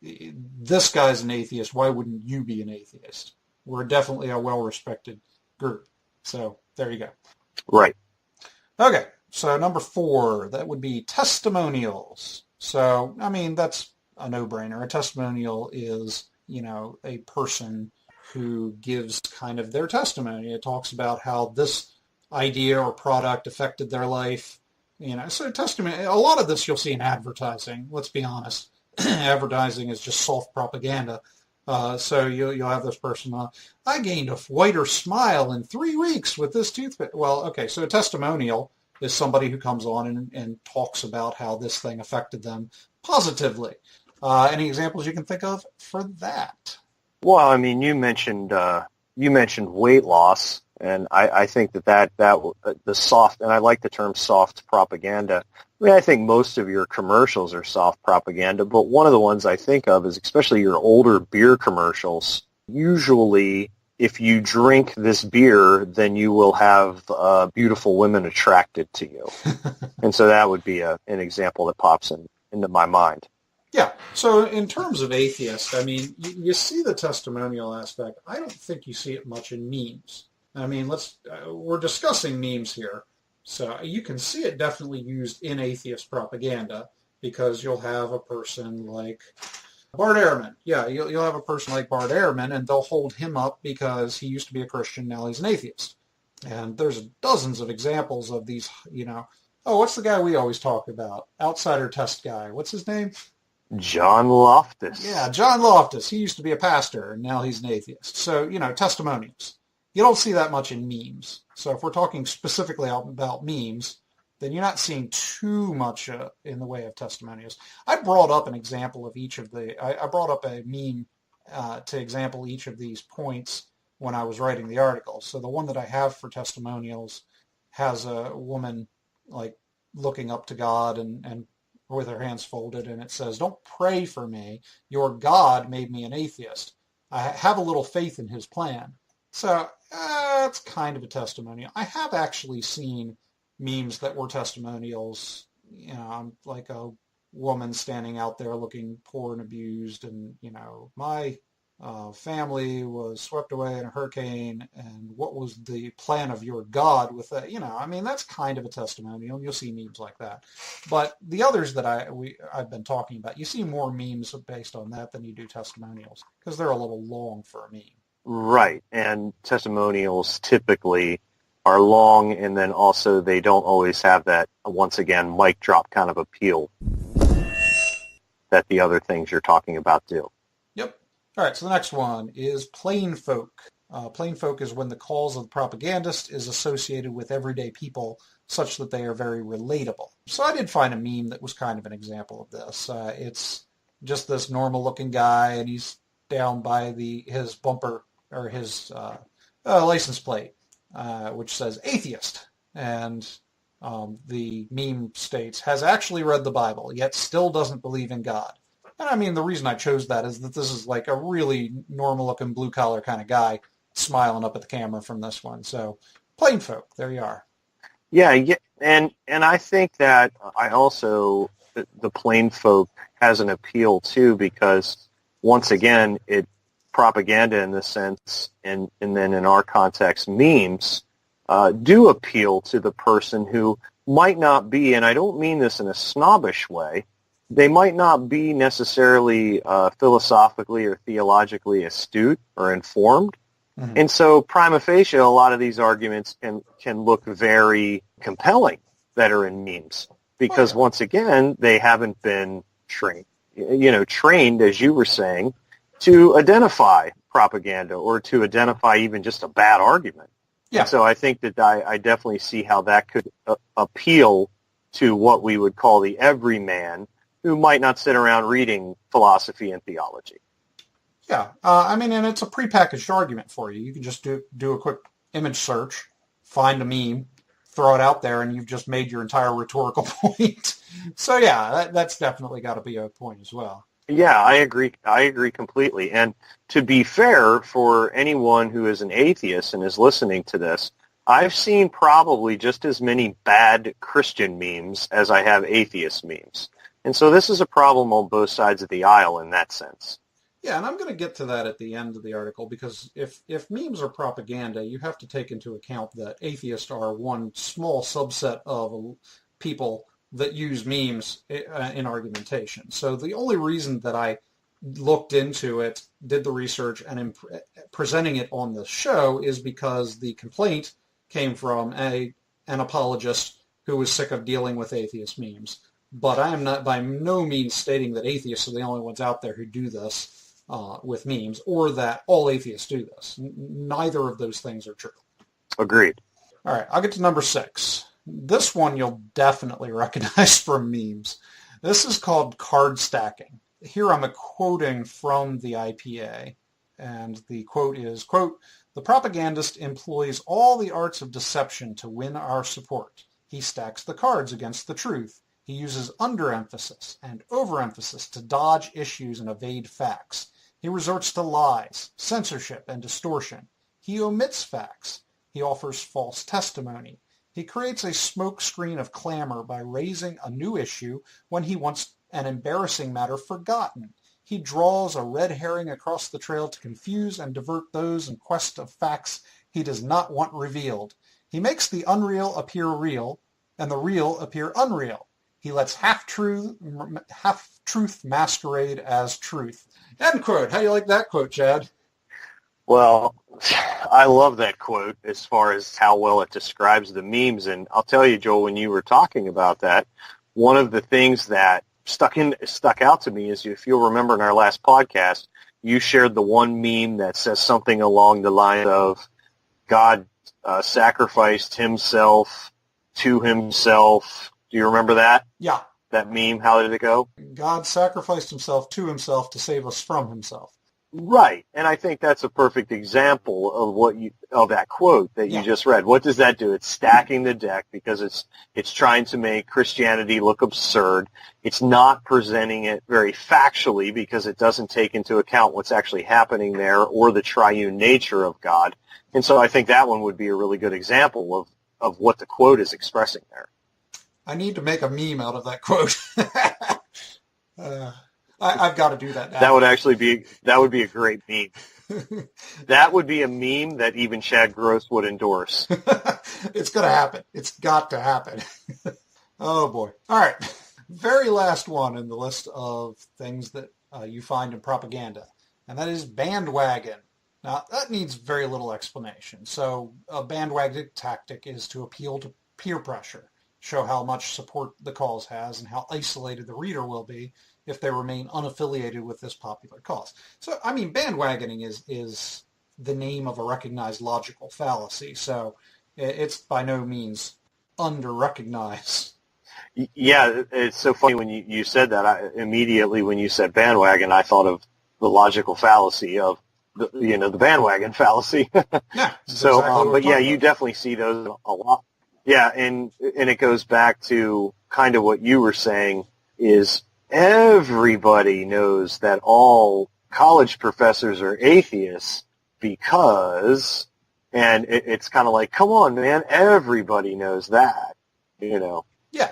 this guy's an atheist. Why wouldn't you be an atheist? We're definitely a well-respected group. So there you go. Right. Okay. So number 4, that would be testimonials. So, that's a no-brainer. A testimonial is, a person who gives kind of their testimony. It talks about how this idea or product affected their life. So testimony, a lot of this you'll see in advertising, let's be honest. Advertising is just soft propaganda. So you'll have this person, I gained a whiter smile in 3 weeks with this toothpaste. Well, okay, so a testimonial is somebody who comes on and talks about how this thing affected them positively. Any examples you can think of for that? Well, I mean, you mentioned weight loss, and I think that the soft, and I like the term soft propaganda. I mean, I think most of your commercials are soft propaganda, but one of the ones I think of is especially your older beer commercials. Usually, if you drink this beer, then you will have beautiful women attracted to you. And so that would be an example that pops into my mind. Yeah. So in terms of atheists, I mean, you see the testimonial aspect. I don't think you see it much in memes. I mean, we're discussing memes here. So you can see it definitely used in atheist propaganda because you'll have a person like Bart Ehrman. Yeah, you'll have a person like Bart Ehrman, and they'll hold him up because he used to be a Christian, now he's an atheist. And there's dozens of examples of these, what's the guy we always talk about? Outsider test guy. What's his name? John Loftus. Yeah, John Loftus. He used to be a pastor, and now he's an atheist. So, testimonials. You don't see that much in memes. So if we're talking specifically about memes, then you're not seeing too much in the way of testimonials. I brought up an example of each of I brought up a meme to example each of these points when I was writing the article. So the one that I have for testimonials has a woman like looking up to God and with her hands folded, and it says, "Don't pray for me. Your God made me an atheist. I have a little faith in his plan." So it's kind of a testimonial. I have actually seen memes that were testimonials, like a woman standing out there looking poor and abused, and, my family was swept away in a hurricane, and what was the plan of your God with that? I mean, that's kind of a testimonial. You'll see memes like that. But the others that I've been talking about, you see more memes based on that than you do testimonials because they're a little long for a meme. Right, and testimonials typically are long, and then also they don't always have that, once again, mic drop kind of appeal that the other things you're talking about do. Yep. All right, so the next one is plain folk. Plain folk is when the cause of the propagandist is associated with everyday people such that they are very relatable. So I did find a meme that was kind of an example of this. It's just this normal-looking guy, and he's down by his bumper or his license plate, which says atheist. And the meme states, has actually read the Bible, yet still doesn't believe in God. And I mean, the reason I chose that is that this is like a really normal-looking blue-collar kind of guy smiling up at the camera from this one. So plain folk, there you are. Yeah, and I think that the plain folk has an appeal too because, once again, propaganda in this sense, and then in our context, memes, do appeal to the person who might not be, and I don't mean this in a snobbish way, they might not be necessarily philosophically or theologically astute or informed. Mm-hmm. And so prima facie, a lot of these arguments can look very compelling that are in memes because, once again, they haven't been trained, as you were saying, to identify propaganda or to identify even just a bad argument. Yeah. And so I think that I definitely see how that could appeal to what we would call the everyman who might not sit around reading philosophy and theology. Yeah. And it's a prepackaged argument for you. You can just do a quick image search, find a meme, throw it out there, and you've just made your entire rhetorical point. So, yeah, that's definitely got to be a point as well. Yeah, I agree. I agree completely. And to be fair, for anyone who is an atheist and is listening to this, I've seen probably just as many bad Christian memes as I have atheist memes. And so this is a problem on both sides of the aisle in that sense. Yeah, and I'm going to get to that at the end of the article because if memes are propaganda, you have to take into account that atheists are one small subset of people that use memes in argumentation. So the only reason that I looked into it, did the research, and presenting it on the show is because the complaint came from an apologist who was sick of dealing with atheist memes. But I am not by no means stating that atheists are the only ones out there who do this with memes, or that all atheists do this. Neither of those things are true. Agreed. All right, I'll get to number 6. This one you'll definitely recognize from memes. This is called card stacking. Here I'm quoting from the IPA, and the quote is, quote, "The propagandist employs all the arts of deception to win our support. He stacks the cards against the truth. He uses underemphasis and overemphasis to dodge issues and evade facts. He resorts to lies, censorship, and distortion. He omits facts. He offers false testimony. He creates a smokescreen of clamor by raising a new issue when he wants an embarrassing matter forgotten. He draws a red herring across the trail to confuse and divert those in quest of facts he does not want revealed. He makes the unreal appear real and the real appear unreal. He lets half-truth masquerade as truth." End quote. How do you like that quote, Chad? Well, I love that quote as far as how well it describes the memes. And I'll tell you, Joel, when you were talking about that, one of the things that stuck out to me is, if you'll remember in our last podcast, you shared the one meme that says something along the line of God sacrificed himself to himself. Do you remember that? Yeah. That meme? How did it go? God sacrificed himself to himself to save us from himself. Right, and I think that's a perfect example of that quote that you just read. What does that do? It's stacking the deck because it's trying to make Christianity look absurd. It's not presenting it very factually because it doesn't take into account what's actually happening there or the triune nature of God. And so I think that one would be a really good example of what the quote is expressing there. I need to make a meme out of that quote. I've got to do that now. That would be a great meme. That would be a meme that even Chad Gross would endorse. It's going to happen. It's got to happen. Oh, boy. All right. Very last one in the list of things that you find in propaganda, and that is bandwagon. Now, that needs very little explanation. So a bandwagon tactic is to appeal to peer pressure, show how much support the cause has and how isolated the reader will be if they remain unaffiliated with this popular cause. So, I mean, bandwagoning is the name of a recognized logical fallacy, so it's by no means under-recognized. Yeah, it's so funny when you said that. Immediately when you said bandwagon, I thought of the logical fallacy of the bandwagon fallacy. Yeah. So, exactly but yeah, you definitely see those a lot. Yeah, and it goes back to kind of what you were saying is everybody knows that all college professors are atheists because, and it's kind of like, come on, man, everybody knows that, Yeah,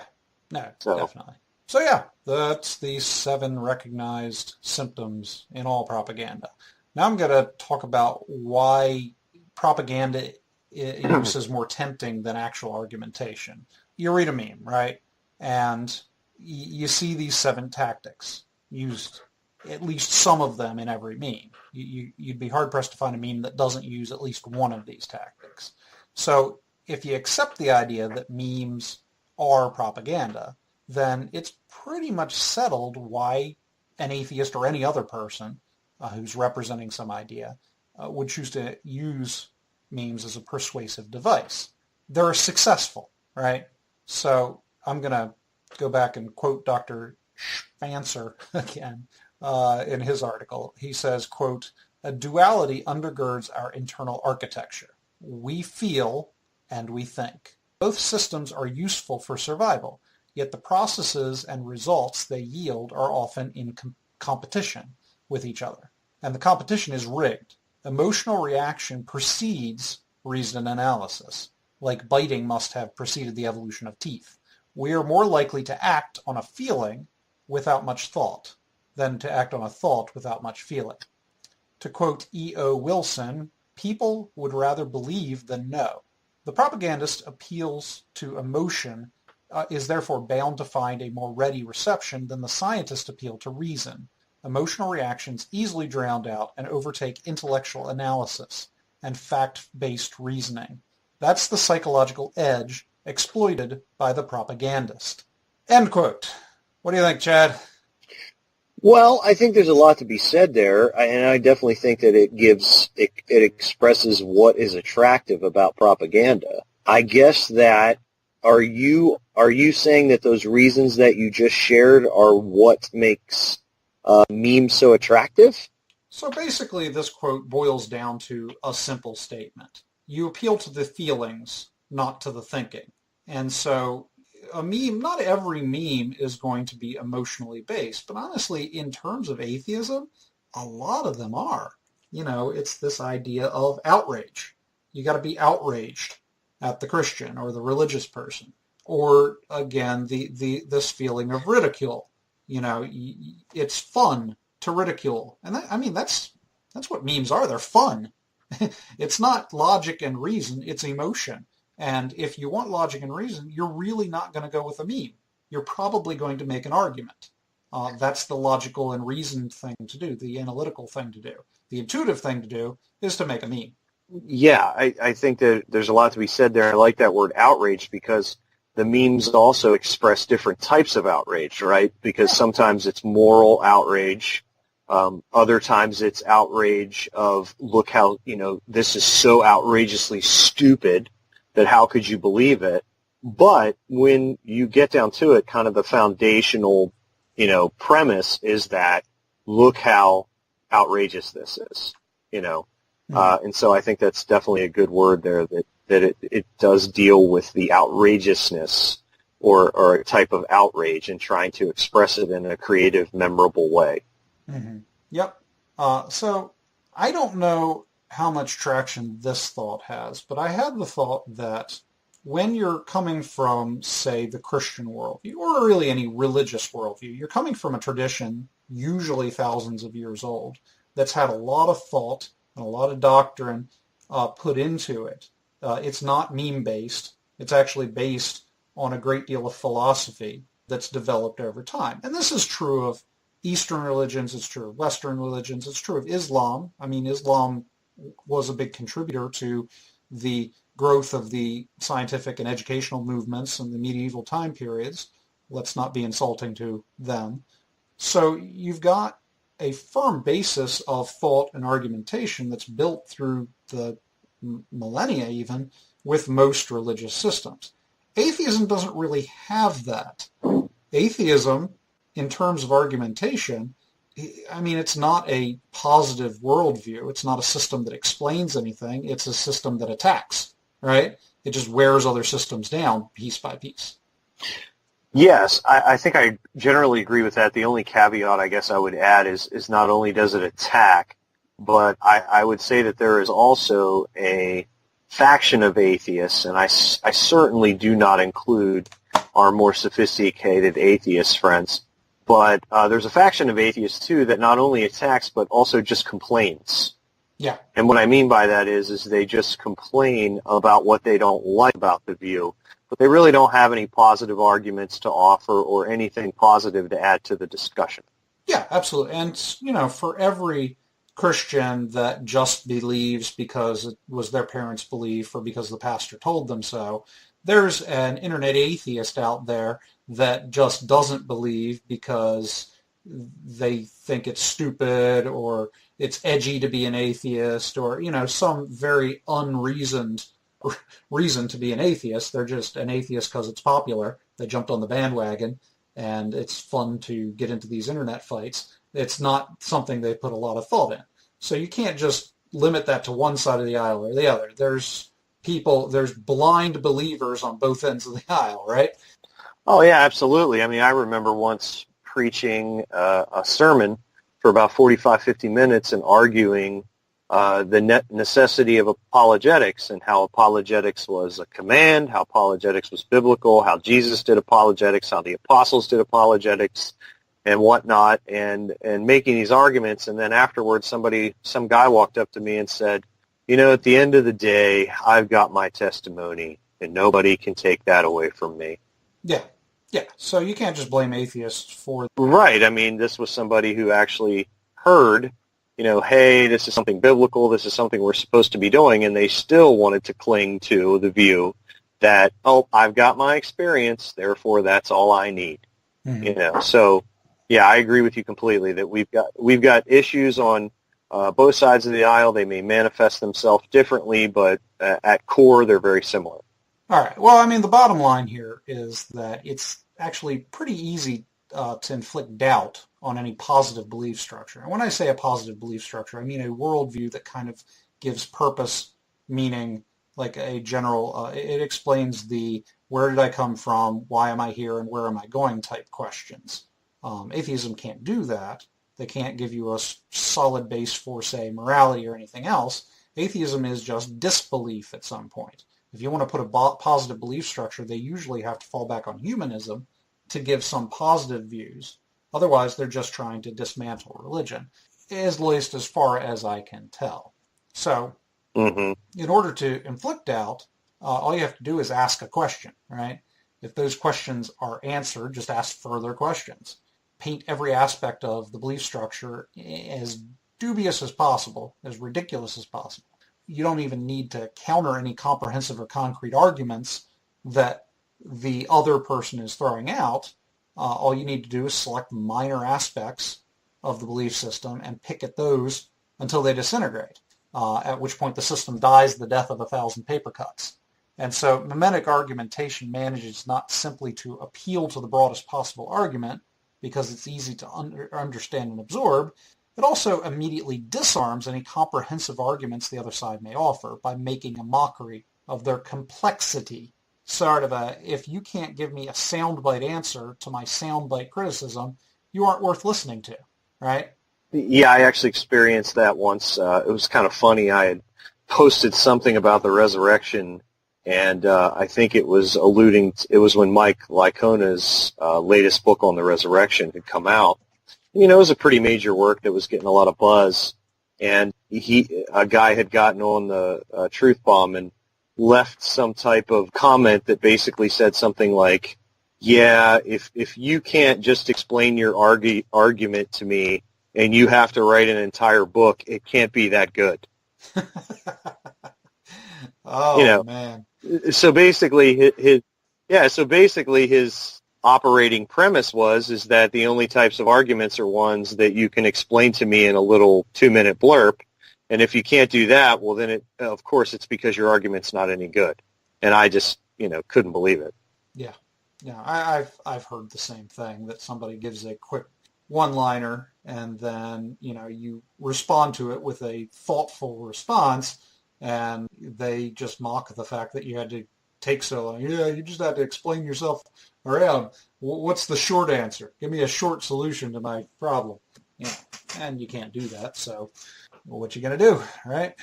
no, definitely. So yeah, that's the 7 recognized symptoms in all propaganda. Now I'm going to talk about why propaganda use is more tempting than actual argumentation. You read a meme, right? And you see these 7 tactics used, at least some of them in every meme. You'd be hard-pressed to find a meme that doesn't use at least one of these tactics. So if you accept the idea that memes are propaganda, then it's pretty much settled why an atheist or any other person who's representing some idea would choose to use memes as a persuasive device. They're successful, right? So I'm going to go back and quote Dr. Spancer again in his article. He says, quote, "A duality undergirds our internal architecture. We feel and we think. Both systems are useful for survival, yet the processes and results they yield are often in competition with each other. And the competition is rigged. Emotional reaction precedes reason analysis, like biting must have preceded the evolution of teeth. We are more likely to act on a feeling without much thought than to act on a thought without much feeling. To quote E.O. Wilson, people would rather believe than know. The propagandist appeals to emotion is therefore bound to find a more ready reception than the scientist appeal to reason. Emotional reactions easily drown out and overtake intellectual analysis and fact-based reasoning. That's the psychological edge exploited by the propagandist. End quote. What do you think, Chad? Well, I think there's a lot to be said there, and I definitely think that it expresses what is attractive about propaganda. I guess that are you saying that those reasons that you just shared are what makes memes so attractive? So basically, this quote boils down to a simple statement. You appeal to the feelings, not to the thinking. And so a meme, not every meme is going to be emotionally based, but honestly, in terms of atheism, a lot of them are. It's this idea of outrage. You got to be outraged at the Christian or the religious person. Or, again, this feeling of ridicule. It's fun to ridicule. And that's what memes are. They're fun. It's not logic and reason, it's emotion. And if you want logic and reason, you're really not going to go with a meme. You're probably going to make an argument. That's the logical and reasoned thing to do, the analytical thing to do. The intuitive thing to do is to make a meme. Yeah, I think that there's a lot to be said there. I like that word outrage because the memes also express different types of outrage, right? Because sometimes it's moral outrage. Other times it's outrage of, look how, this is so outrageously stupid that how could you believe it? But when you get down to it, kind of the foundational, premise is that look how outrageous this is, and so I think that's definitely a good word there that it does deal with the outrageousness or a type of outrage and trying to express it in a creative, memorable way. Mm-hmm. Yep. So I don't know how much traction this thought has, but I had the thought that when you're coming from, say, the Christian worldview, or really any religious worldview, you're coming from a tradition, usually thousands of years old, that's had a lot of thought and a lot of doctrine put into it. It's not meme-based. It's actually based on a great deal of philosophy that's developed over time. And this is true of Eastern religions, it's true of Western religions, it's true of Islam. Islam was a big contributor to the growth of the scientific and educational movements in the medieval time periods. Let's not be insulting to them. So you've got a firm basis of thought and argumentation that's built through the millennia even with most religious systems. Atheism doesn't really have that. Atheism, in terms of argumentation, it's not a positive worldview. It's not a system that explains anything. It's a system that attacks, right? It just wears other systems down piece by piece. Yes, I think I generally agree with that. The only caveat I guess I would add is not only does it attack, but I would say that there is also a faction of atheists, and I certainly do not include our more sophisticated atheist friends, but there's a faction of atheists, too, that not only attacks, but also just complains. Yeah. And what I mean by that is they just complain about what they don't like about the view, but they really don't have any positive arguments to offer or anything positive to add to the discussion. Yeah, absolutely. And, for every Christian that just believes because it was their parents' belief or because the pastor told them so, there's an internet atheist out there that just doesn't believe because they think it's stupid or it's edgy to be an atheist or, some very unreasoned reason to be an atheist. They're just an atheist because it's popular. They jumped on the bandwagon and it's fun to get into these internet fights. It's not something they put a lot of thought in. So you can't just limit that to one side of the aisle or the other. There's blind believers on both ends of the aisle, right? Oh, yeah, absolutely. I remember once preaching a sermon for about 45, 50 minutes and arguing the necessity of apologetics and how apologetics was a command, how apologetics was biblical, how Jesus did apologetics, how the apostles did apologetics, and whatnot, and making these arguments. And then afterwards, some guy walked up to me and said, at the end of the day, I've got my testimony, and nobody can take that away from me. Yeah. So you can't just blame atheists for... Right. This was somebody who actually heard hey, this is something biblical, this is something we're supposed to be doing, and they still wanted to cling to the view that, oh, I've got my experience, therefore that's all I need. So yeah, I agree with you completely that we've got issues on both sides of the aisle. They may manifest themselves differently, but at core, they're very similar. All right. Well, I mean, the bottom line here is that it's actually pretty easy to inflict doubt on any positive belief structure. And when I say a positive belief structure, I mean a worldview that kind of gives purpose, meaning like a general, it explains the where did I come from, why am I here, and where am I going type questions. Atheism can't do that. They can't give you a solid base for, say, morality or anything else. Atheism is just disbelief at some point. If you want to put a positive belief structure, they usually have to fall back on humanism to give some positive views. Otherwise, they're just trying to dismantle religion, at least as far as I can tell. So, in order to inflict doubt, all you have to do is ask a question, right? If those questions are answered, just ask further questions. Paint every aspect of the belief structure as dubious as possible, as ridiculous as possible. You don't even need to counter any comprehensive or concrete arguments that the other person is throwing out. All you need to do is select minor aspects of the belief system and pick at those until they disintegrate, at which point the system dies the death of 1,000 paper cuts. And so mimetic argumentation manages not simply to appeal to the broadest possible argument because it's easy to understand and absorb, it also immediately disarms any comprehensive arguments the other side may offer by making a mockery of their complexity. Sort of if you can't give me a soundbite answer to my soundbite criticism, you aren't worth listening to, right? Yeah, I actually experienced that once. It was kind of funny. I had posted something about the resurrection, and I think it was it was when Mike Licona's latest book on the resurrection had come out. It was a pretty major work that was getting a lot of buzz, and a guy had gotten on the Truth Bomb and left some type of comment that basically said something like, yeah, if you can't just explain your argument to me and you have to write an entire book, it can't be that good. Man. So basically his operating premise is that the only types of arguments are ones that you can explain to me in a little 2-minute blurb. And if you can't do that, well, then of course it's because your argument's not any good. And I just, couldn't believe it. Yeah. I've heard the same thing, that somebody gives a quick one-liner and then, you respond to it with a thoughtful response, and they just mock the fact that you had to take so long. Yeah, you just had to explain yourself around. What's the short answer? Give me a short solution to my problem. And you can't do that, so what you gonna do, right?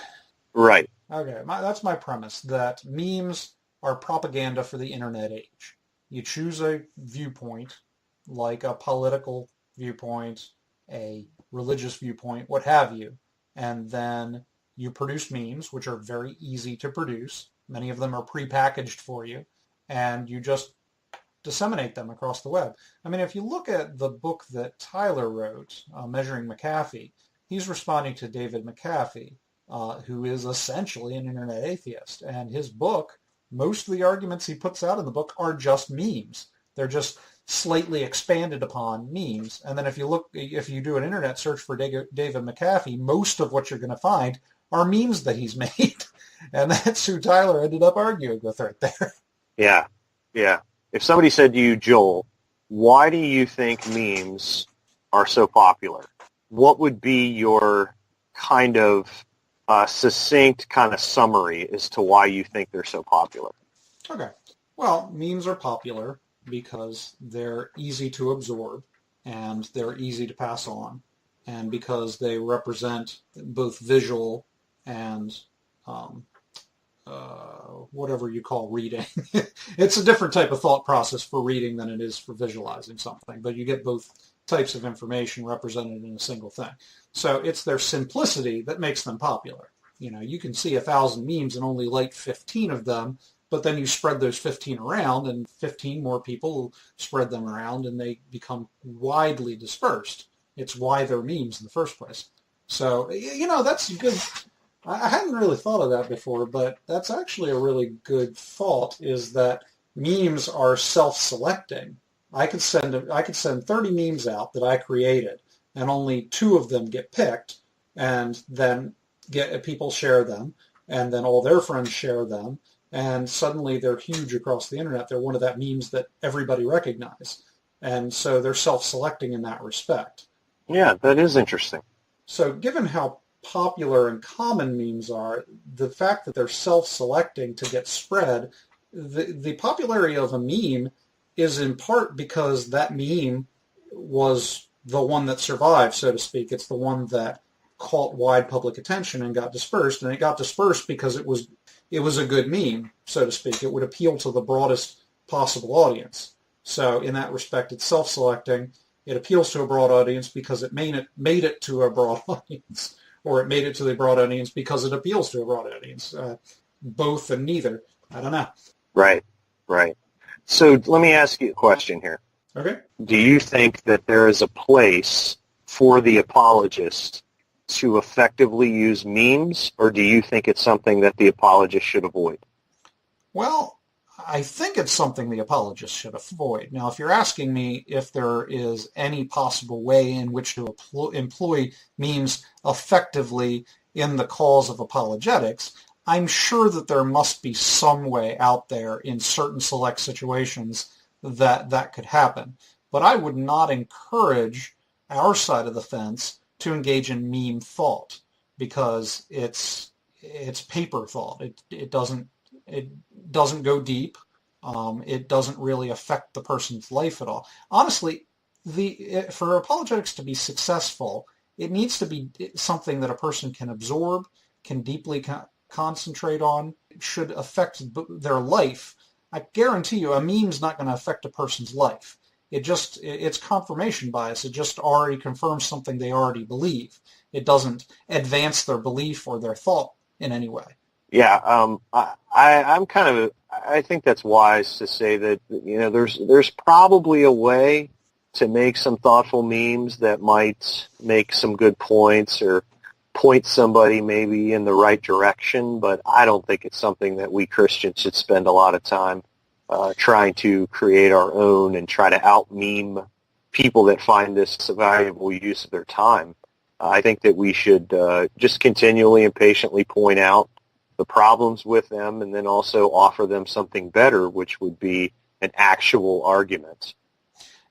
Right. Okay, that's my premise, that memes are propaganda for the internet age. You choose a viewpoint, like a political viewpoint, a religious viewpoint, what have you, and then you produce memes, which are very easy to produce. Many of them are prepackaged for you, and you just disseminate them across the web. I mean, if you look at the book that Tyler wrote, Measuring McAfee, he's responding to David McAfee, who is essentially an internet atheist. And his book, most of the arguments he puts out in the book are just memes. They're just slightly expanded upon memes. And then if you do an internet search for David McAfee, most of what you're going to find are memes that he's made. And that's who Tyler ended up arguing with right there. Yeah. If somebody said to you, Joel, why do you think memes are so popular? What would be your kind of succinct kind of summary as to why you think they're so popular? Okay. Well, memes are popular because they're easy to absorb and they're easy to pass on, and because they represent both visual and whatever you call reading. It's a different type of thought process for reading than it is for visualizing something, but you get both types of information represented in a single thing. So it's their simplicity that makes them popular. You can see 1,000 memes and only like 15 of them, but then you spread those 15 around and 15 more people spread them around and they become widely dispersed. It's why they're memes in the first place. So, that's good. I hadn't really thought of that before, but that's actually a really good thought, is that memes are self-selecting. I could send 30 memes out that I created, and only 2 of them get picked, and then people share them, and then all their friends share them, and suddenly they're huge across the internet. They're one of that memes that everybody recognizes. And so they're self-selecting in that respect. Yeah, that is interesting. So given how popular and common memes are, the fact that they're self-selecting to get spread, the popularity of a meme is in part because that meme was the one that survived, so to speak. It's the one that caught wide public attention and got dispersed, and it got dispersed because it was a good meme, so to speak. It would appeal to the broadest possible audience. So in that respect, it's self-selecting. It appeals to a broad audience because it made it to a broad audience, or it made it to the broad audience because it appeals to a broad audience. Both and neither. I don't know. Right. So let me ask you a question here. Okay. Do you think that there is a place for the apologist to effectively use memes, or do you think it's something that the apologist should avoid? Well, I think it's something the apologist should avoid. Now, if you're asking me if there is any possible way in which to employ memes effectively in the cause of apologetics, I'm sure that there must be some way out there in certain select situations that could happen. But I would not encourage our side of the fence to engage in meme thought, because it's paper thought. It doesn't go deep. It doesn't really affect the person's life at all. Honestly, for apologetics to be successful, it needs to be something that a person can absorb, can deeply concentrate on, should affect their life. I guarantee you, a meme's not going to affect a person's life. It's confirmation bias. It just already confirms something they already believe. It doesn't advance their belief or their thought in any way. Yeah, I think that's wise to say that, there's probably a way to make some thoughtful memes that might make some good points or point somebody maybe in the right direction, but I don't think it's something that we Christians should spend a lot of time trying to create our own and try to out-meme people that find this a valuable use of their time. I think that we should just continually and patiently point out the problems with them and then also offer them something better, which would be an actual argument.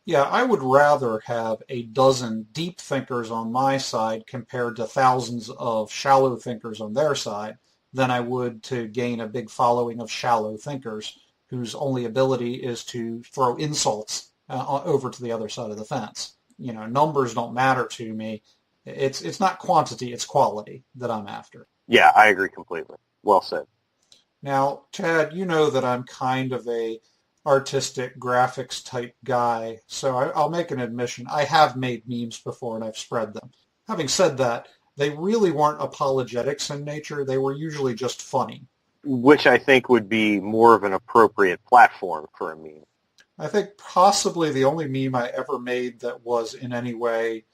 Yeah, I would rather have a dozen deep thinkers on my side compared to thousands of shallow thinkers on their side than I would to gain a big following of shallow thinkers whose only ability is to throw insults over to the other side of the fence. Numbers don't matter to me. It's not quantity, it's quality that I'm after. Yeah, I agree completely. Well said. Now, Chad, you know that I'm kind of a artistic graphics type guy, so I'll make an admission. I have made memes before and I've spread them. Having said that, they really weren't apologetics in nature. They were usually just funny. Which I think would be more of an appropriate platform for a meme. I think possibly the only meme I ever made that was in any way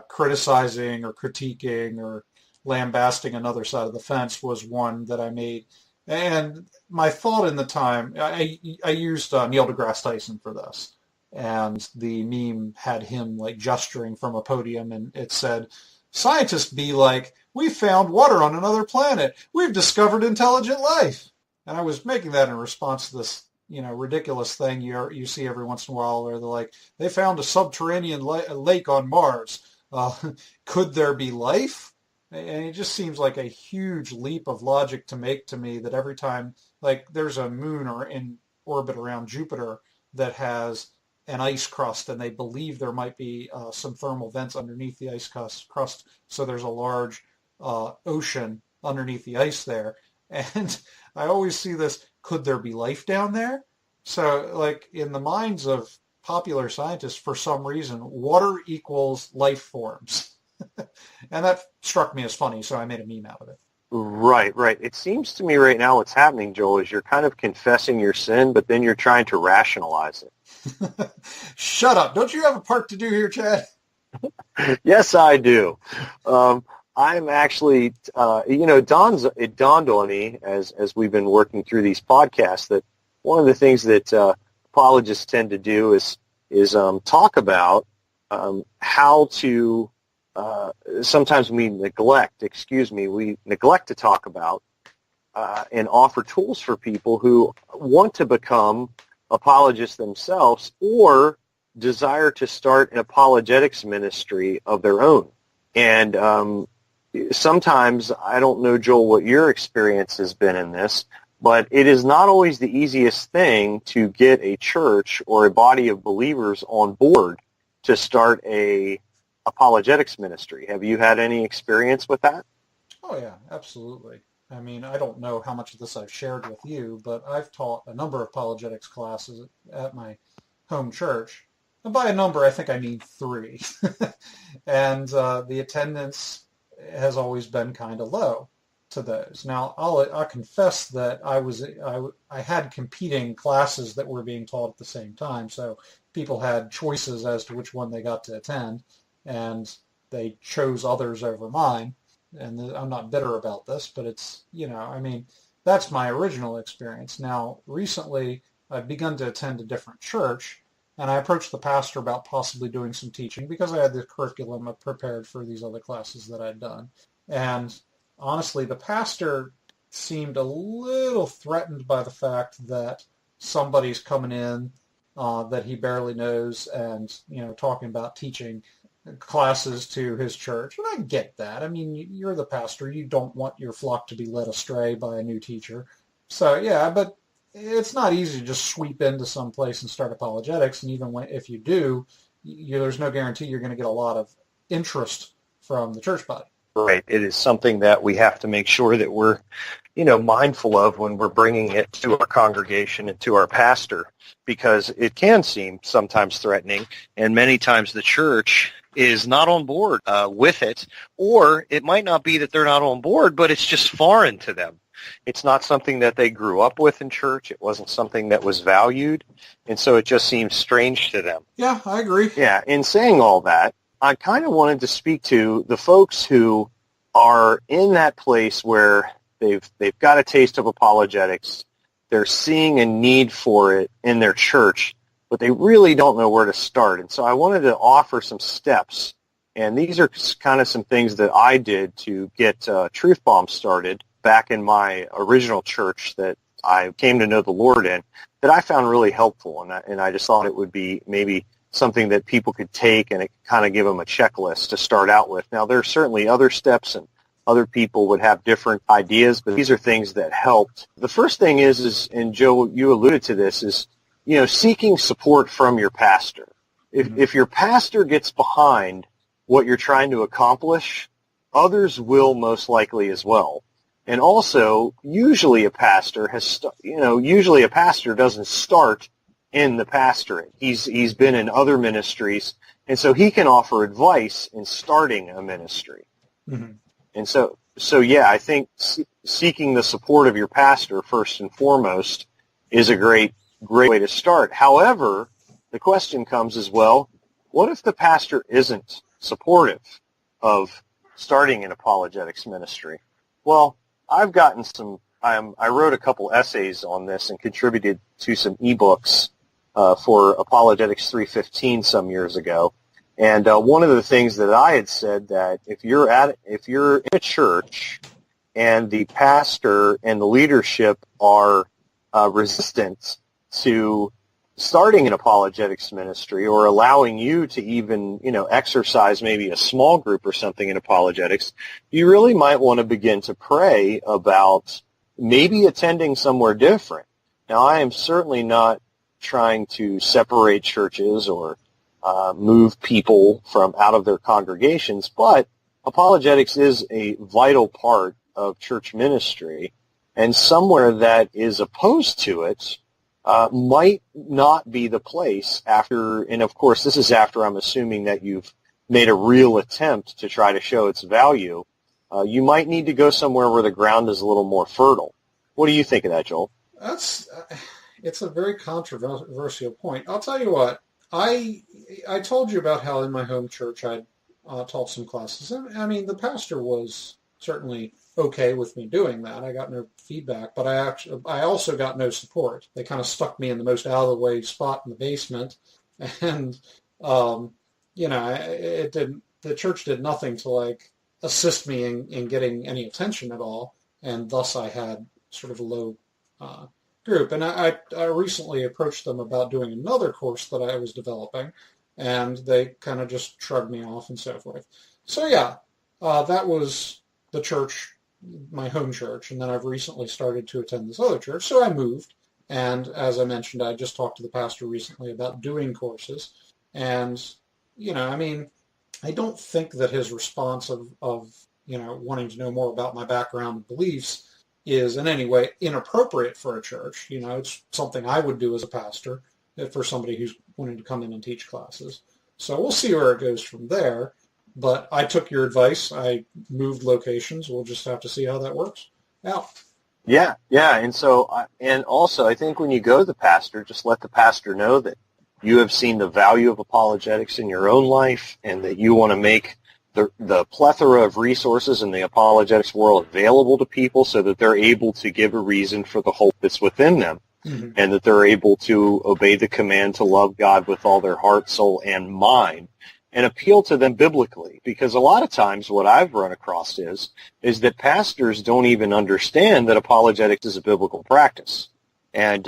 criticizing or critiquing or lambasting another side of the fence was one that I made. And my thought in the time, I used Neil deGrasse Tyson for this. And the meme had him like gesturing from a podium, and it said, "Scientists be like, we found water on another planet. We've discovered intelligent life." And I was making that in response to this, ridiculous thing you see every once in a while where they're like, they found a subterranean lake on Mars. Could there be life? And it just seems like a huge leap of logic to make to me that every time, like, there's a moon or in orbit around Jupiter that has an ice crust, and they believe there might be some thermal vents underneath the ice crust, so there's a large ocean underneath the ice there. And I always see this, could there be life down there? So, like, in the minds of popular scientists, for some reason, water equals life forms. And that struck me as funny, so I made a meme out of it. Right. It seems to me right now what's happening, Joel, is you're kind of confessing your sin, but then you're trying to rationalize it. Shut up. Don't you have a part to do here, Chad? Yes, I do. I'm actually, it dawned on me as we've been working through these podcasts that one of the things that apologists tend to do is talk about how to. Sometimes we neglect to talk about and offer tools for people who want to become apologists themselves or desire to start an apologetics ministry of their own. And sometimes, I don't know, Joel, what your experience has been in this, but it is not always the easiest thing to get a church or a body of believers on board to start a apologetics ministry. Have you had any experience with that? Oh, yeah, absolutely. I mean, I don't know how much of this I've shared with you, but I've taught a number of apologetics classes at my home church. And by a number, I think I mean 3. And the attendance has always been kind of low to those. Now, I'll confess that I had competing classes that were being taught at the same time, so people had choices as to which one they got to attend, and they chose others over mine. And I'm not bitter about this, but it's, I mean, that's my original experience. Now, recently, I've begun to attend a different church, and I approached the pastor about possibly doing some teaching because I had the curriculum prepared for these other classes that I'd done. And honestly, the pastor seemed a little threatened by the fact that somebody's coming in that he barely knows and, talking about teaching classes to his church. And I get that. I mean, you're the pastor. You don't want your flock to be led astray by a new teacher. So, yeah, but it's not easy to just sweep into some place and start apologetics. And even if you do, there's no guarantee you're going to get a lot of interest from the church body. Right. It is something that we have to make sure that we're, mindful of when we're bringing it to our congregation and to our pastor, because it can seem sometimes threatening, and many times the church is not on board with it, or it might not be that they're not on board, but it's just foreign to them. It's not something that they grew up with in church. It wasn't something that was valued, and so it just seems strange to them. Yeah, I agree. Yeah, in saying all that, I kind of wanted to speak to the folks who are in that place where they've got a taste of apologetics. They're seeing a need for it in their church, but they really don't know where to start. And so I wanted to offer some steps. And these are kind of some things that I did to get Truth Bomb started back in my original church that I came to know the Lord in, that I found really helpful. And I just thought it would be maybe something that people could take and it kind of give them a checklist to start out with. Now, there are certainly other steps, and other people would have different ideas, but these are things that helped. The first thing is, and Joe, you alluded to this, is, seeking support from your pastor. If your pastor gets behind what you're trying to accomplish, others will most likely as well. And also, usually a pastor doesn't start in the pastorate. He's been in other ministries, and so he can offer advice in starting a ministry. Mm-hmm. And so yeah, I think seeking the support of your pastor first and foremost is a great way to start. However, the question comes as well, what if the pastor isn't supportive of starting an apologetics ministry? Well, I've gotten I wrote a couple essays on this and contributed to some ebooks for Apologetics 315 some years ago. And one of the things that I had said, that if you're in a church and the pastor and the leadership are resistant to starting an apologetics ministry or allowing you to even, exercise maybe a small group or something in apologetics, you really might want to begin to pray about maybe attending somewhere different. Now, I am certainly not trying to separate churches or move people from out of their congregations, but apologetics is a vital part of church ministry, and somewhere that is opposed to it might not be the place after, and of course this is after I'm assuming that you've made a real attempt to try to show its value. You might need to go somewhere where the ground is a little more fertile. What do you think of that, Joel? It's a very controversial point. I'll tell you what, I told you about how in my home church I taught some classes. And, I mean, the pastor was certainly okay with me doing that. I got no feedback, but I also got no support. They kind of stuck me in the most out of the way spot in the basement, and it didn't. The church did nothing to like assist me in getting any attention at all, and thus I had sort of a low group. And I recently approached them about doing another course that I was developing, and they kind of just shrugged me off and so forth. So yeah, that was the church, my home church, and then I've recently started to attend this other church, so I moved. And as I mentioned, I just talked to the pastor recently about doing courses, and I mean, I don't think that his response of wanting to know more about my background and beliefs is in any way inappropriate for a church. It's something I would do as a pastor for somebody who's wanting to come in and teach classes. So we'll see where it goes from there. But I took your advice. I moved locations. We'll just have to see how that works out. Yeah. And also, I think when you go to the pastor, just let the pastor know that you have seen the value of apologetics in your own life and that you want to make the plethora of resources in the apologetics world available to people so that they're able to give a reason for the hope that's within them, mm-hmm. and that they're able to obey the command to love God with all their heart, soul, and mind, and appeal to them biblically. Because a lot of times what I've run across is that pastors don't even understand that apologetics is a biblical practice. And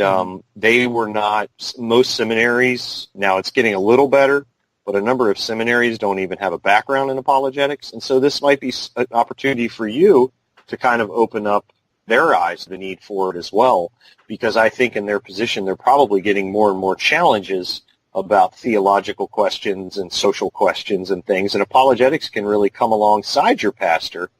they were not, most seminaries, now it's getting a little better, but a number of seminaries don't even have a background in apologetics. And so this might be an opportunity for you to kind of open up their eyes to the need for it as well, because I think in their position they're probably getting more and more challenges about theological questions and social questions and things, and apologetics can really come alongside your pastor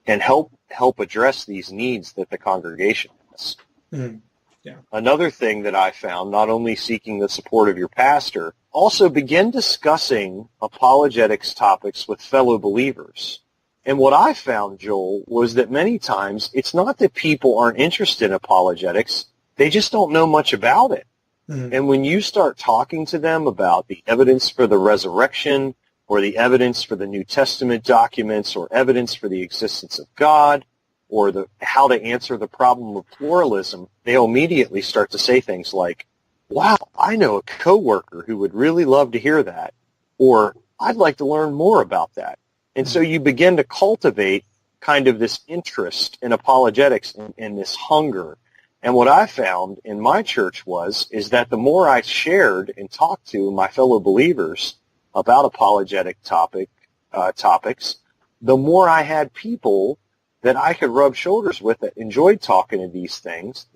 and help address these needs that the congregation has. Mm-hmm. Yeah. Another thing that I found, not only seeking the support of your pastor, also begin discussing apologetics topics with fellow believers. And what I found, Joel, was that many times it's not that people aren't interested in apologetics, they just don't know much about it. Mm-hmm. And when you start talking to them about the evidence for the resurrection, or the evidence for the New Testament documents, or evidence for the existence of God, or how to answer the problem of pluralism, they'll immediately start to say things like, wow, I know a coworker who would really love to hear that, or I'd like to learn more about that. And so you begin to cultivate kind of this interest in apologetics and this hunger. And what I found in my church is that the more I shared and talked to my fellow believers about apologetic topics, the more I had people that I could rub shoulders with that enjoyed talking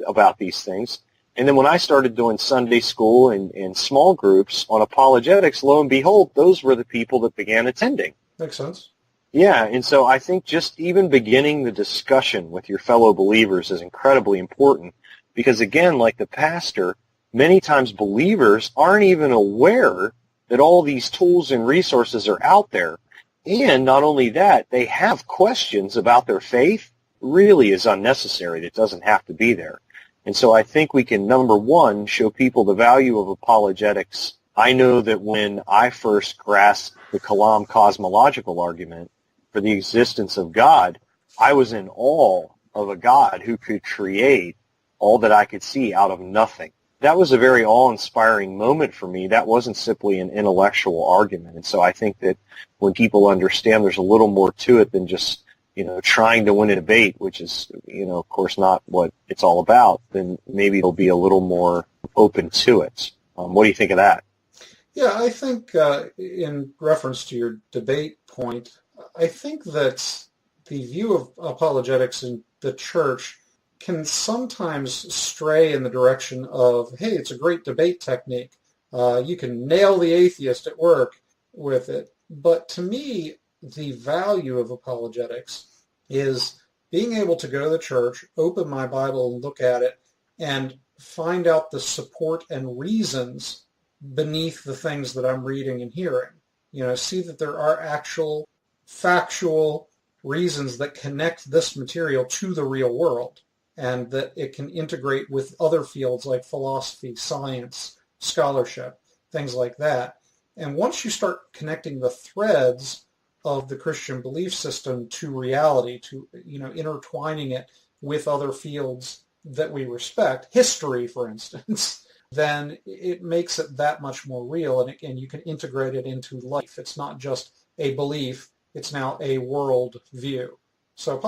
about these things. And then when I started doing Sunday school and small groups on apologetics, lo and behold, those were the people that began attending. Makes sense. Yeah, and so I think just even beginning the discussion with your fellow believers is incredibly important because, again, like the pastor, many times believers aren't even aware that all these tools and resources are out there. And not only that, they have questions about their faith really is unnecessary. It doesn't have to be there. And so I think we can, number one, show people the value of apologetics. I know that when I first grasped the Kalam cosmological argument for the existence of God, I was in awe of a God who could create all that I could see out of nothing. That was a very awe-inspiring moment for me. That wasn't simply an intellectual argument. And so I think that when people understand there's a little more to it than just, trying to win a debate, which is, of course not what it's all about, then maybe they'll be a little more open to it. What do you think of that? Yeah, I think in reference to your debate point, I think that the view of apologetics in the church can sometimes stray in the direction of, hey, it's a great debate technique. You can nail the atheist at work with it. But to me, the value of apologetics is being able to go to the church, open my Bible and look at it, and find out the support and reasons beneath the things that I'm reading and hearing. See that there are actual factual reasons that connect this material to the real world, and that it can integrate with other fields like philosophy, science, scholarship. things like that. And once you start connecting the threads of the Christian belief system to reality, to intertwining it with other fields that we respect, history, for instance, then it makes it that much more real, and you can integrate it into life. It's not just a belief, it's now a world view. So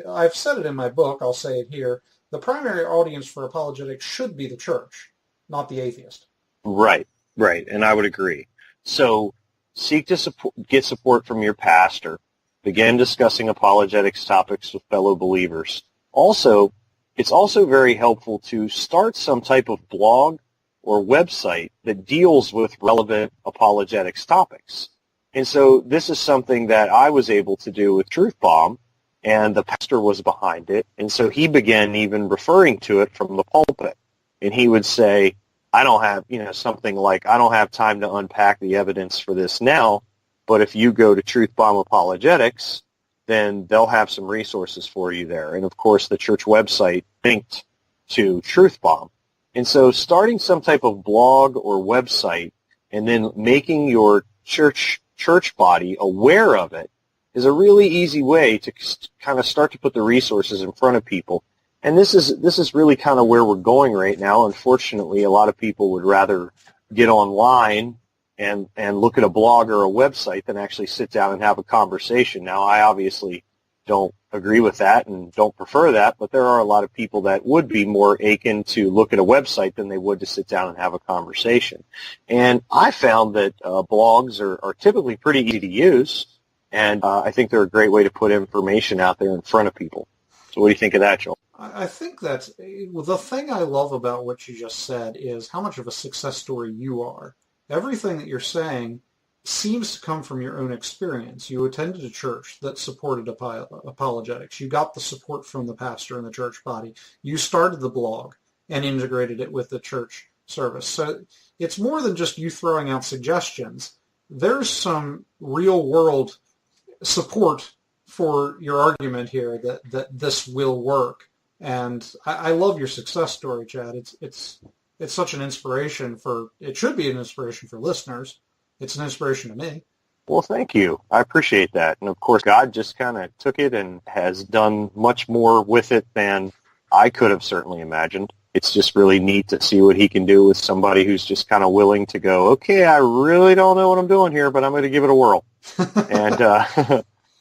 I've said it in my book, I'll say it here, the primary audience for apologetics should be the church, not the atheist. Right, right, and I would agree. So seek to get support from your pastor. Begin discussing apologetics topics with fellow believers. Also, it's also very helpful to start some type of blog or website that deals with relevant apologetics topics. And so this is something that I was able to do with Truth Bomb, and the pastor was behind it. And so he began even referring to it from the pulpit. And he would say, I don't have, something like, I don't have time to unpack the evidence for this now, but if you go to Truth Bomb Apologetics, then they'll have some resources for you there. And of course, the church website linked to Truth Bomb. And so starting some type of blog or website and then making your church body aware of it is a really easy way to kind of start to put the resources in front of people. And this is really kind of where we're going right now. Unfortunately, a lot of people would rather get online and look at a blog or a website than actually sit down and have a conversation. Now, I obviously don't agree with that and don't prefer that, but there are a lot of people that would be more akin to look at a website than they would to sit down and have a conversation. And I found that blogs are typically pretty easy to use, and I think they're a great way to put information out there in front of people. So what do you think of that, Joel? I think that the thing I love about what you just said is how much of a success story you are. Everything that you're saying seems to come from your own experience. You attended a church that supported apologetics. You got the support from the pastor and the church body. You started the blog and integrated it with the church service. So it's more than just you throwing out suggestions. There's some real-world support for your argument here that this will work. And I love your success story, Chad. It's such an inspiration it should be an inspiration for listeners. It's an inspiration to me. Well, thank you. I appreciate that. And of course, God just kind of took it and has done much more with it than I could have certainly imagined. It's just really neat to see what he can do with somebody who's just kind of willing to go, okay, I really don't know what I'm doing here, but I'm going to give it a whirl.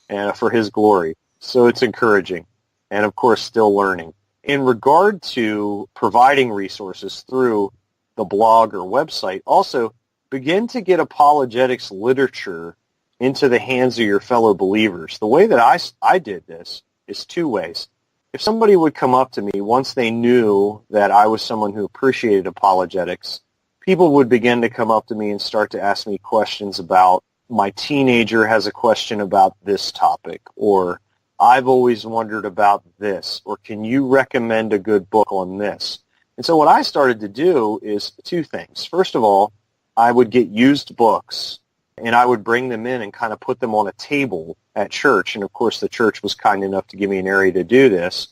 And for his glory. So it's encouraging. And of course, still learning. In regard to providing resources through the blog or website, also begin to get apologetics literature into the hands of your fellow believers. The way that I did this is two ways. If somebody would come up to me once they knew that I was someone who appreciated apologetics, people would begin to come up to me and start to ask me questions about, my teenager has a question about this topic, or I've always wondered about this, or can you recommend a good book on this? And so what I started to do is two things. First of all, I would get used books, and I would bring them in and kind of put them on a table at church. And, of course, the church was kind enough to give me an area to do this.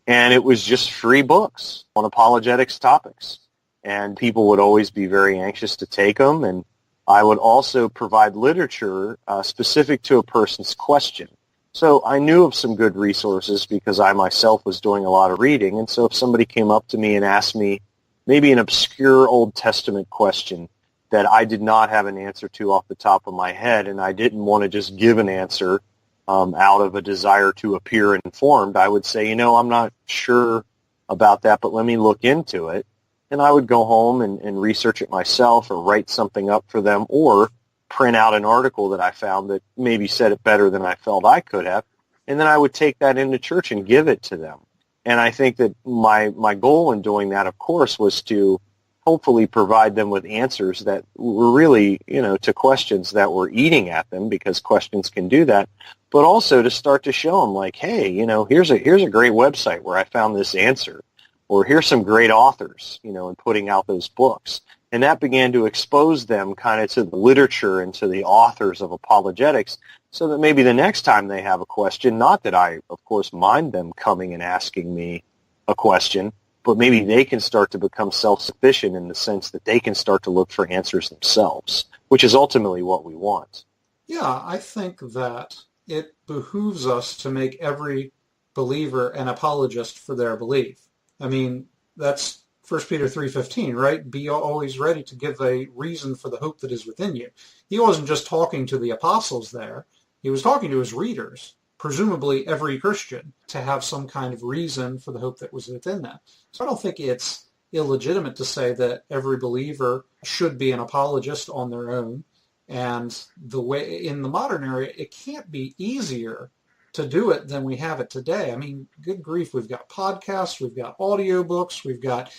And it was just free books on apologetics topics. And people would always be very anxious to take them. And I would also provide literature specific to a person's question. So I knew of some good resources because I myself was doing a lot of reading. And so if somebody came up to me and asked me maybe an obscure Old Testament question that I did not have an answer to off the top of my head, and I didn't want to just give an answer out of a desire to appear informed, I would say, I'm not sure about that, but let me look into it. And I would go home and research it myself or write something up for them or print out an article that I found that maybe said it better than I felt I could have. And then I would take that into church and give it to them. And I think that my goal in doing that, of course, was to hopefully provide them with answers that were really, to questions that were eating at them, because questions can do that, but also to start to show them like, hey, here's a great website where I found this answer, or here's some great authors, in putting out those books. And that began to expose them kind of to the literature and to the authors of apologetics, so that maybe the next time they have a question, not that I, of course, mind them coming and asking me a question, but maybe they can start to become self-sufficient in the sense that they can start to look for answers themselves, which is ultimately what we want. Yeah, I think that it behooves us to make every believer an apologist for their belief. I mean, that's 1 Peter 3:15, right? Be always ready to give a reason for the hope that is within you. He wasn't just talking to the apostles there. He was talking to his readers, presumably every Christian, to have some kind of reason for the hope that was within them. So I don't think it's illegitimate to say that every believer should be an apologist on their own. And the way in the modern era, it can't be easier to do it than we have it today. I mean, good grief, we've got podcasts, we've got audiobooks, we've got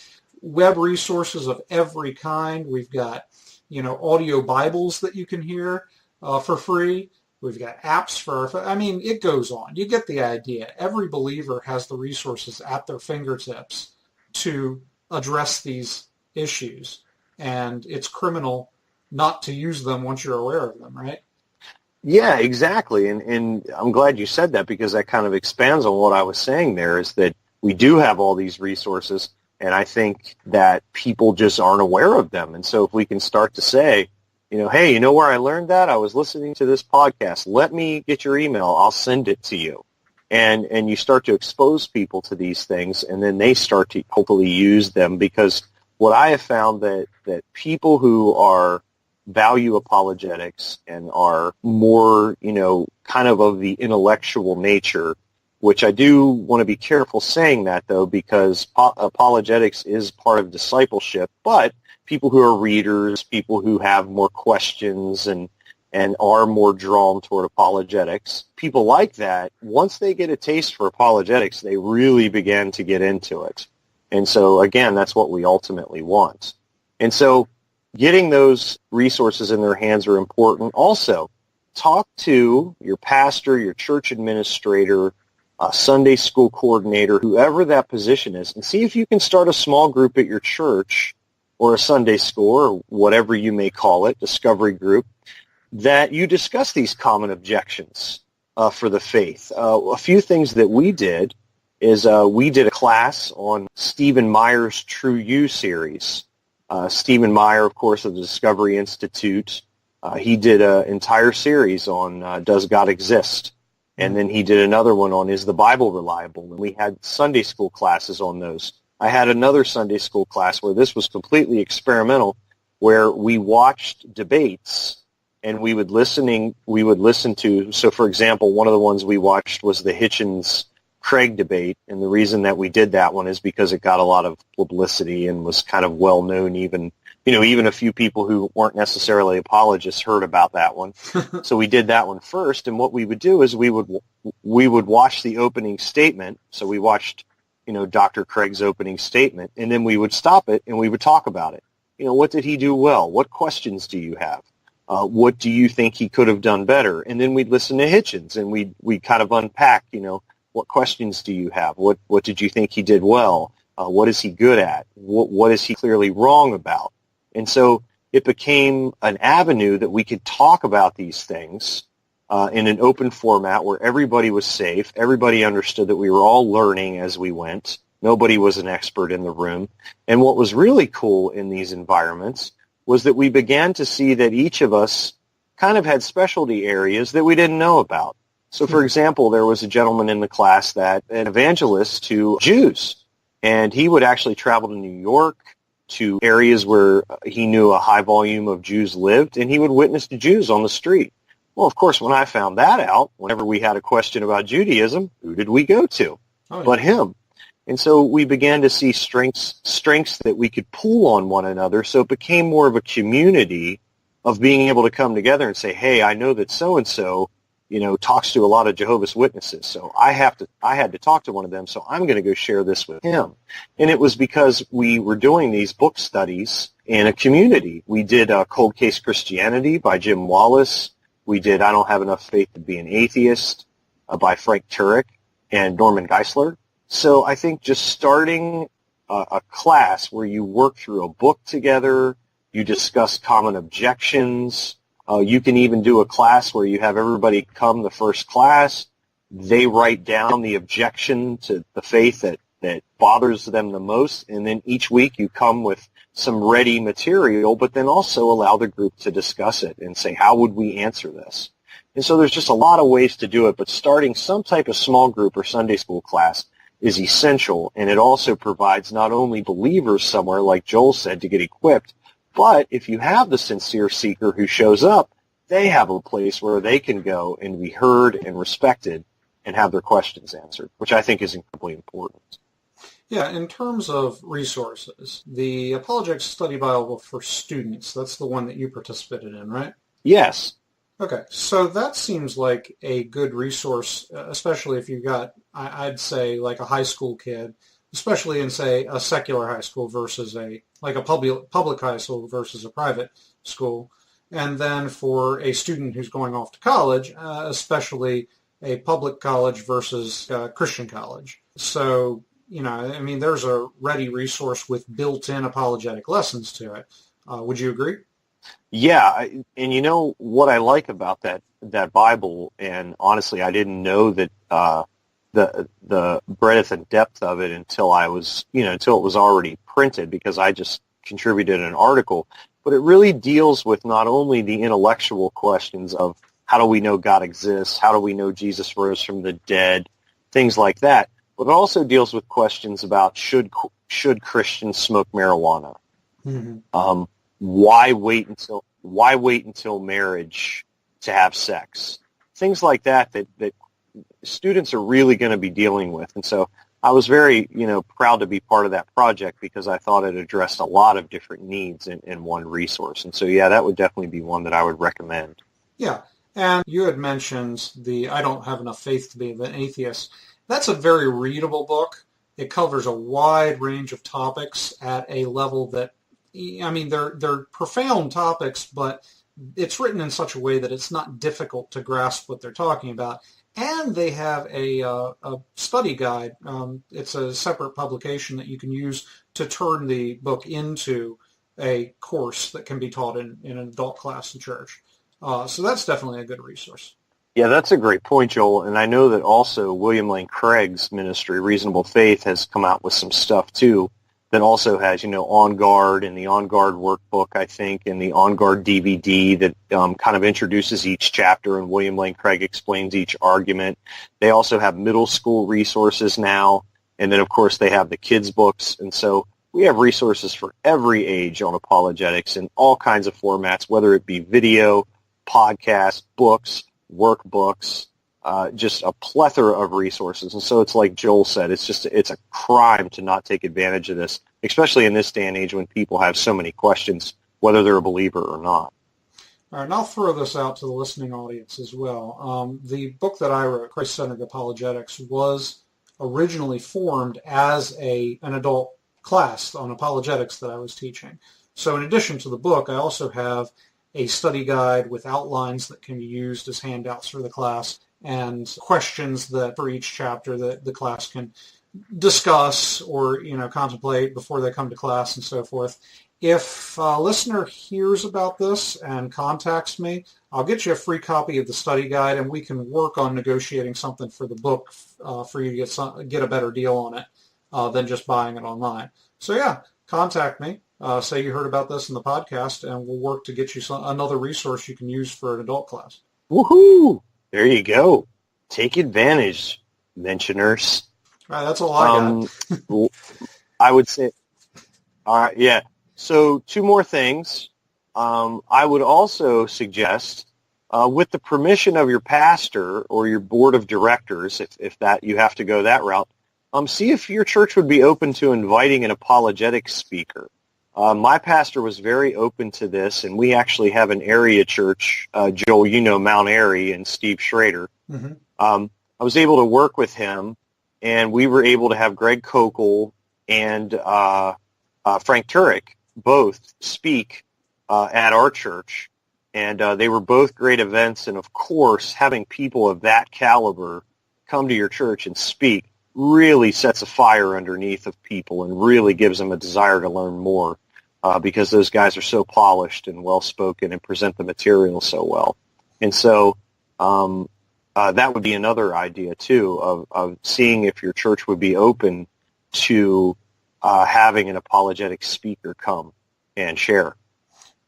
web resources of every kind. We've got, audio Bibles that you can hear for free. We've got apps I mean, it goes on. You get the idea. Every believer has the resources at their fingertips to address these issues. And it's criminal not to use them once you're aware of them, right? Yeah, exactly. And I'm glad you said that, because that kind of expands on what I was saying there, is that we do have all these resources, and I think that people just aren't aware of them. And so if we can start to say, hey, you know where I learned that? I was listening to this podcast. Let me get your email. I'll send it to you. And you start to expose people to these things, and then they start to hopefully use them, because what I have found that people who are value apologetics and are more, kind of the intellectual nature, which I do want to be careful saying that, though, because apologetics is part of discipleship, but people who are readers, people who have more questions and are more drawn toward apologetics, people like that, once they get a taste for apologetics, they really begin to get into it. And so, again, that's what we ultimately want. And so getting those resources in their hands are important. Also, talk to your pastor, your church administrator, a Sunday school coordinator, whoever that position is, and see if you can start a small group at your church or a Sunday school or whatever you may call it, discovery group, that you discuss these common objections for the faith. A few things that we did is we did a class on Stephen Meyer's True You series. Stephen Meyer, of course, of the Discovery Institute, he did an entire series on Does God Exist? And then he did another one on Is the Bible Reliable? And we had Sunday school classes on those. I had another Sunday school class where this was completely experimental, where we watched debates and we would listen to, so for example, one of the ones we watched was the Hitchens-Craig debate, and the reason that we did that one is because it got a lot of publicity and was kind of well known. Even a few people who weren't necessarily apologists heard about that one. So we did that one first, and what we would do is we would watch the opening statement. So we watched, Dr. Craig's opening statement, and then we would stop it and we would talk about it. What did he do well? What questions do you have? What do you think he could have done better? And then we'd listen to Hitchens, and we'd kind of unpack, what questions do you have? What did you think he did well? What is he good at? What is he clearly wrong about? And so it became an avenue that we could talk about these things in an open format where everybody was safe. Everybody understood that we were all learning as we went. Nobody was an expert in the room. And what was really cool in these environments was that we began to see that each of us kind of had specialty areas that we didn't know about. So, for example, there was a gentleman in the class an evangelist to Jews, and he would actually travel to New York, to areas where he knew a high volume of Jews lived, and he would witness to Jews on the street. Well, of course, when I found that out, whenever we had a question about Judaism, who did we go to? But him. And so we began to see strengths that we could pull on one another, so it became more of a community of being able to come together and say, hey, I know that so-and-so talks to a lot of Jehovah's Witnesses. So I had to talk to one of them, so I'm going to go share this with him. And it was because we were doing these book studies in a community. We did Cold Case Christianity by Jim Wallace. We did I Don't Have Enough Faith to Be an Atheist by Frank Turek and Norman Geisler. So I think just starting a class where you work through a book together, you discuss common objections. You can even do a class where you have everybody come the first class. They write down the objection to the faith that that bothers them the most, and then each week you come with some ready material, but then also allow the group to discuss it and say, how would we answer this? And so there's just a lot of ways to do it, but starting some type of small group or Sunday school class is essential, and it also provides not only believers somewhere, like Joel said, to get equipped, but if you have the sincere seeker who shows up, they have a place where they can go and be heard and respected and have their questions answered, which I think is incredibly important. Yeah, in terms of resources, the Apologetics Study Bible for Students, that's the one that you participated in, right? Yes. Okay, so that seems like a good resource, especially if you've got, I'd say, like a high school kid, especially in, say, a secular high school versus a public high school versus a private school. And then for a student who's going off to college, especially a public college versus Christian college. So, I mean, there's a ready resource with built-in apologetic lessons to it. Would you agree? Yeah, and you know what I like about that Bible, and honestly, I didn't know that the breadth and depth of it until it was already printed, because I just contributed an article. But it really deals with not only the intellectual questions of how do we know God exists, how do we know Jesus rose from the dead, things like that, but it also deals with questions about should Christians smoke marijuana? Mm-hmm. Why wait until marriage to have sex? Things like that students are really going to be dealing with. And so I was very, proud to be part of that project, because I thought it addressed a lot of different needs in one resource. And so, yeah, that would definitely be one that I would recommend. Yeah. And you had mentioned I Don't Have Enough Faith to Be an Atheist. That's a very readable book. It covers a wide range of topics at a level that, I mean, they're profound topics, but it's written in such a way that it's not difficult to grasp what they're talking about. And they have a study guide. It's a separate publication that you can use to turn the book into a course that can be taught in an adult class in church. So that's definitely a good resource. Yeah, that's a great point, Joel. And I know that also William Lane Craig's ministry, Reasonable Faith, has come out with some stuff too that also has, On Guard and the On Guard workbook, I think, and the On Guard DVD that kind of introduces each chapter, and William Lane Craig explains each argument. They also have middle school resources now, and then, of course, they have the kids' books. And so we have resources for every age on apologetics in all kinds of formats, whether it be video, podcasts, books, workbooks, just a plethora of resources. And so it's like Joel said, it's a crime to not take advantage of this, especially in this day and age when people have so many questions, whether they're a believer or not. All right, and I'll throw this out to the listening audience as well. The book that I wrote, Christ-Centered Apologetics, was originally formed as an adult class on apologetics that I was teaching. So in addition to the book, I also have a study guide with outlines that can be used as handouts for the class, and questions that for each chapter that the class can discuss or contemplate before they come to class and so forth. If a listener hears about this and contacts me, I'll get you a free copy of the study guide, and we can work on negotiating something for the book for you to get a better deal on it than just buying it online. So yeah, contact me. Say you heard about this in the podcast, and we'll work to get you another resource you can use for an adult class. Woohoo! There you go. Take advantage, mentioners. All right, that's all I got. I would say, all right, yeah. So 2 more things. I would also suggest, with the permission of your pastor or your board of directors, if that you have to go that route, see if your church would be open to inviting an apologetics speaker. My pastor was very open to this, and we actually have an area church, Joel, Mount Airy, and Steve Schrader. Mm-hmm. I was able to work with him, and we were able to have Greg Kokel and Frank Turek both speak at our church, and they were both great events. And, of course, having people of that caliber come to your church and speak really sets a fire underneath of people and really gives them a desire to learn more. Because those guys are so polished and well-spoken and present the material so well. And so that would be another idea, too, of seeing if your church would be open to having an apologetic speaker come and share.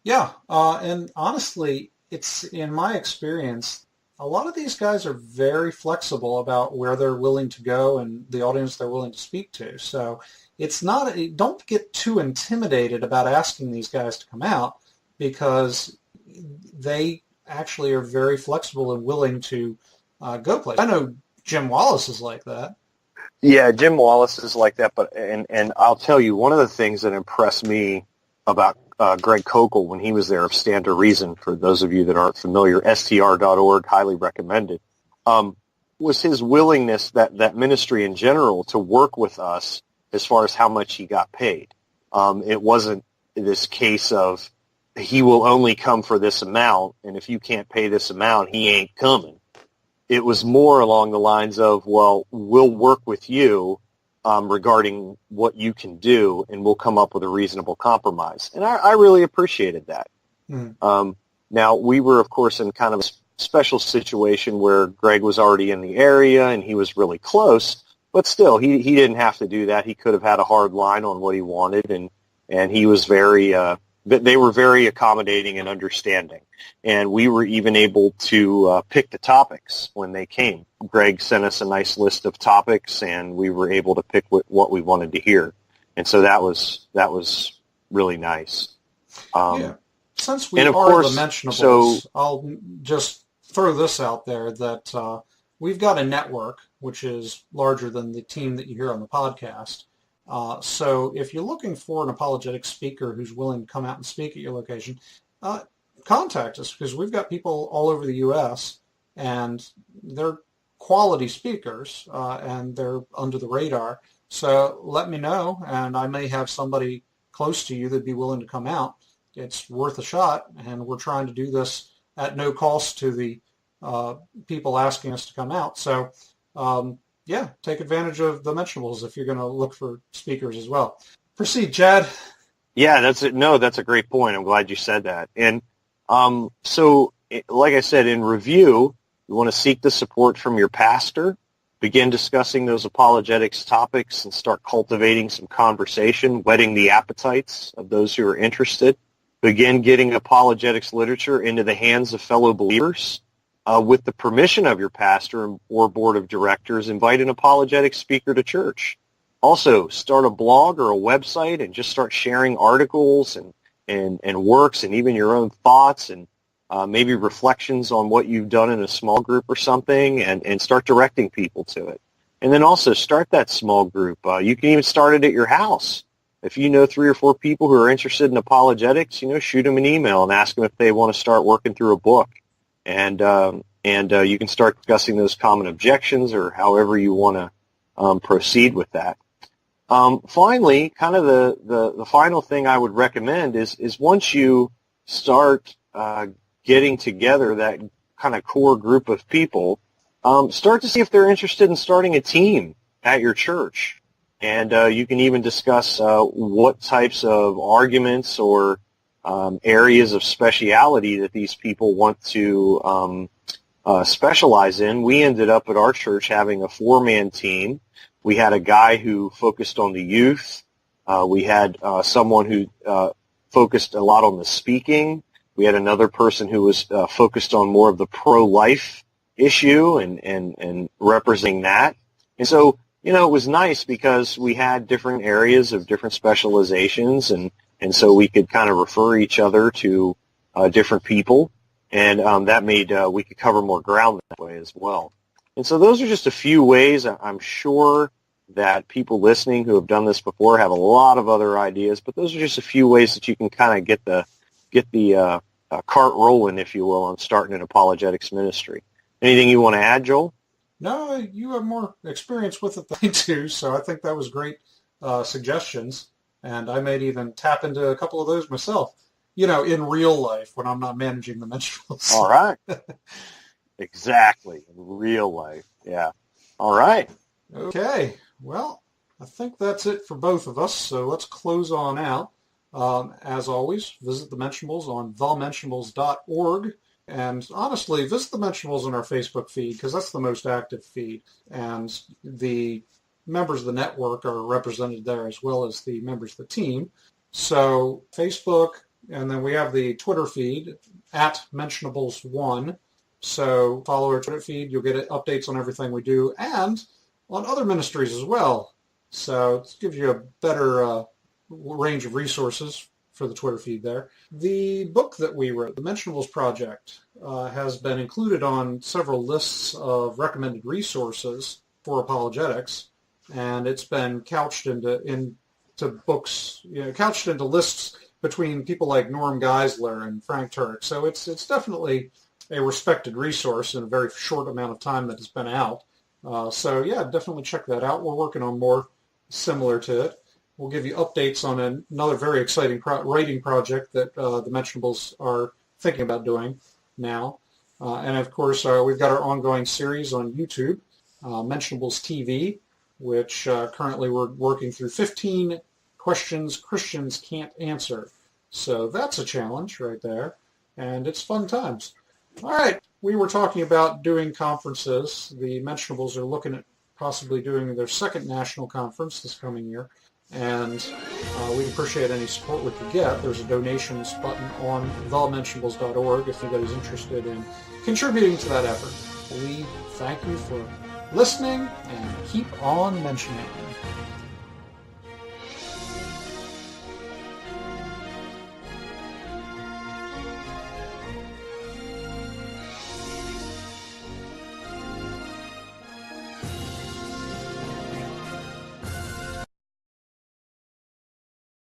Yeah, and honestly, it's in my experience, a lot of these guys are very flexible about where they're willing to go and the audience they're willing to speak to. So it's not, don't get too intimidated about asking these guys to come out, because they actually are very flexible and willing to go places. I know Jim Wallace is like that. Yeah, Jim Wallace is like that, but and I'll tell you, one of the things that impressed me about Greg Kokel when he was there of Stand to Reason, for those of you that aren't familiar, str.org, highly recommended, was his willingness, that ministry in general, to work with us as far as how much he got paid. It wasn't this case of he will only come for this amount, and if you can't pay this amount, he ain't coming. It was more along the lines of, well, we'll work with you regarding what you can do, and we'll come up with a reasonable compromise. And I really appreciated that. Mm. Now, we were, of course, in kind of a special situation where Greg was already in the area, and he was really close, but still, he didn't have to do that. He could have had a hard line on what he wanted, and he was very, they were very accommodating and understanding. And we were even able to pick the topics when they came. Greg sent us a nice list of topics, and we were able to pick what we wanted to hear. And so that was really nice. Yeah. Since we are the mentionables, I'll just throw this out there that we've got a network which is larger than the team that you hear on the podcast. So if you're looking for an apologetic speaker who's willing to come out and speak at your location, contact us, because we've got people all over the U.S. and they're quality speakers, and they're under the radar. So let me know, and I may have somebody close to you that'd be willing to come out. It's worth a shot, and we're trying to do this at no cost to the people asking us to come out. So yeah, take advantage of the mentionables if you're going to look for speakers as well. Proceed, Chad. Yeah, that's it. No, that's a great point. I'm glad you said that. And so, like I said, in review, you want to seek the support from your pastor, begin discussing those apologetics topics, and start cultivating some conversation, whetting the appetites of those who are interested. Begin getting apologetics literature into the hands of fellow believers. With the permission of your pastor or board of directors, invite an apologetic speaker to church. Also, start a blog or a website and just start sharing articles and works and even your own thoughts and maybe reflections on what you've done in a small group or something, and start directing people to it. And then also start that small group. You can even start it at your house. If you know 3 or 4 people who are interested in apologetics, shoot them an email and ask them if they want to start working through a book. And you can start discussing those common objections or however you want to proceed with that. Finally, kind of the final thing I would recommend is once you start getting together that kind of core group of people, start to see if they're interested in starting a team at your church. And you can even discuss what types of arguments or areas of speciality that these people want to specialize in. We ended up at our church having a 4-man team. We had a guy who focused on the youth. We had someone who focused a lot on the speaking. We had another person who was focused on more of the pro-life issue and representing that. And so, it was nice because we had different areas of different specializations, and so we could kind of refer each other to different people, and that made we could cover more ground that way as well. And so those are just a few ways. I'm sure that people listening who have done this before have a lot of other ideas, but those are just a few ways that you can kind of get the cart rolling, if you will, on starting an apologetics ministry. Anything you want to add, Joel? No, you have more experience with it than I do, so I think that was great suggestions, and I might even tap into a couple of those myself, in real life when I'm not managing the menstruals. All right. Exactly. In real life. Yeah. All right. Okay. Well, I think that's it for both of us, so let's close on out. As always, visit the Mentionables on thementionables.org. And honestly, visit the Mentionables on our Facebook feed, because that's the most active feed. And the members of the network are represented there as well as the members of the team. So Facebook, and then we have the Twitter feed at Mentionables1. So follow our Twitter feed. You'll get updates on everything we do and on other ministries as well. So it gives you a better range of resources for the Twitter feed there. The book that we wrote, the Mentionables Project, has been included on several lists of recommended resources for apologetics, and it's been couched into books, couched into lists between people like Norm Geisler and Frank Turek. So it's definitely a respected resource in a very short amount of time that it's been out. So yeah, definitely check that out. We're working on more similar to it. We'll give you updates on another very exciting writing project that the Mentionables are thinking about doing now. And of course, we've got our ongoing series on YouTube, Mentionables TV, which currently we're working through 15 questions Christians can't answer. So that's a challenge right there, and it's fun times. All right, we were talking about doing conferences. The Mentionables are looking at possibly doing their second national conference this coming year, and we'd appreciate any support we could get. There's a donations button on thementionables.org if anybody's interested in contributing to that effort. We thank you for listening, and keep on mentioning.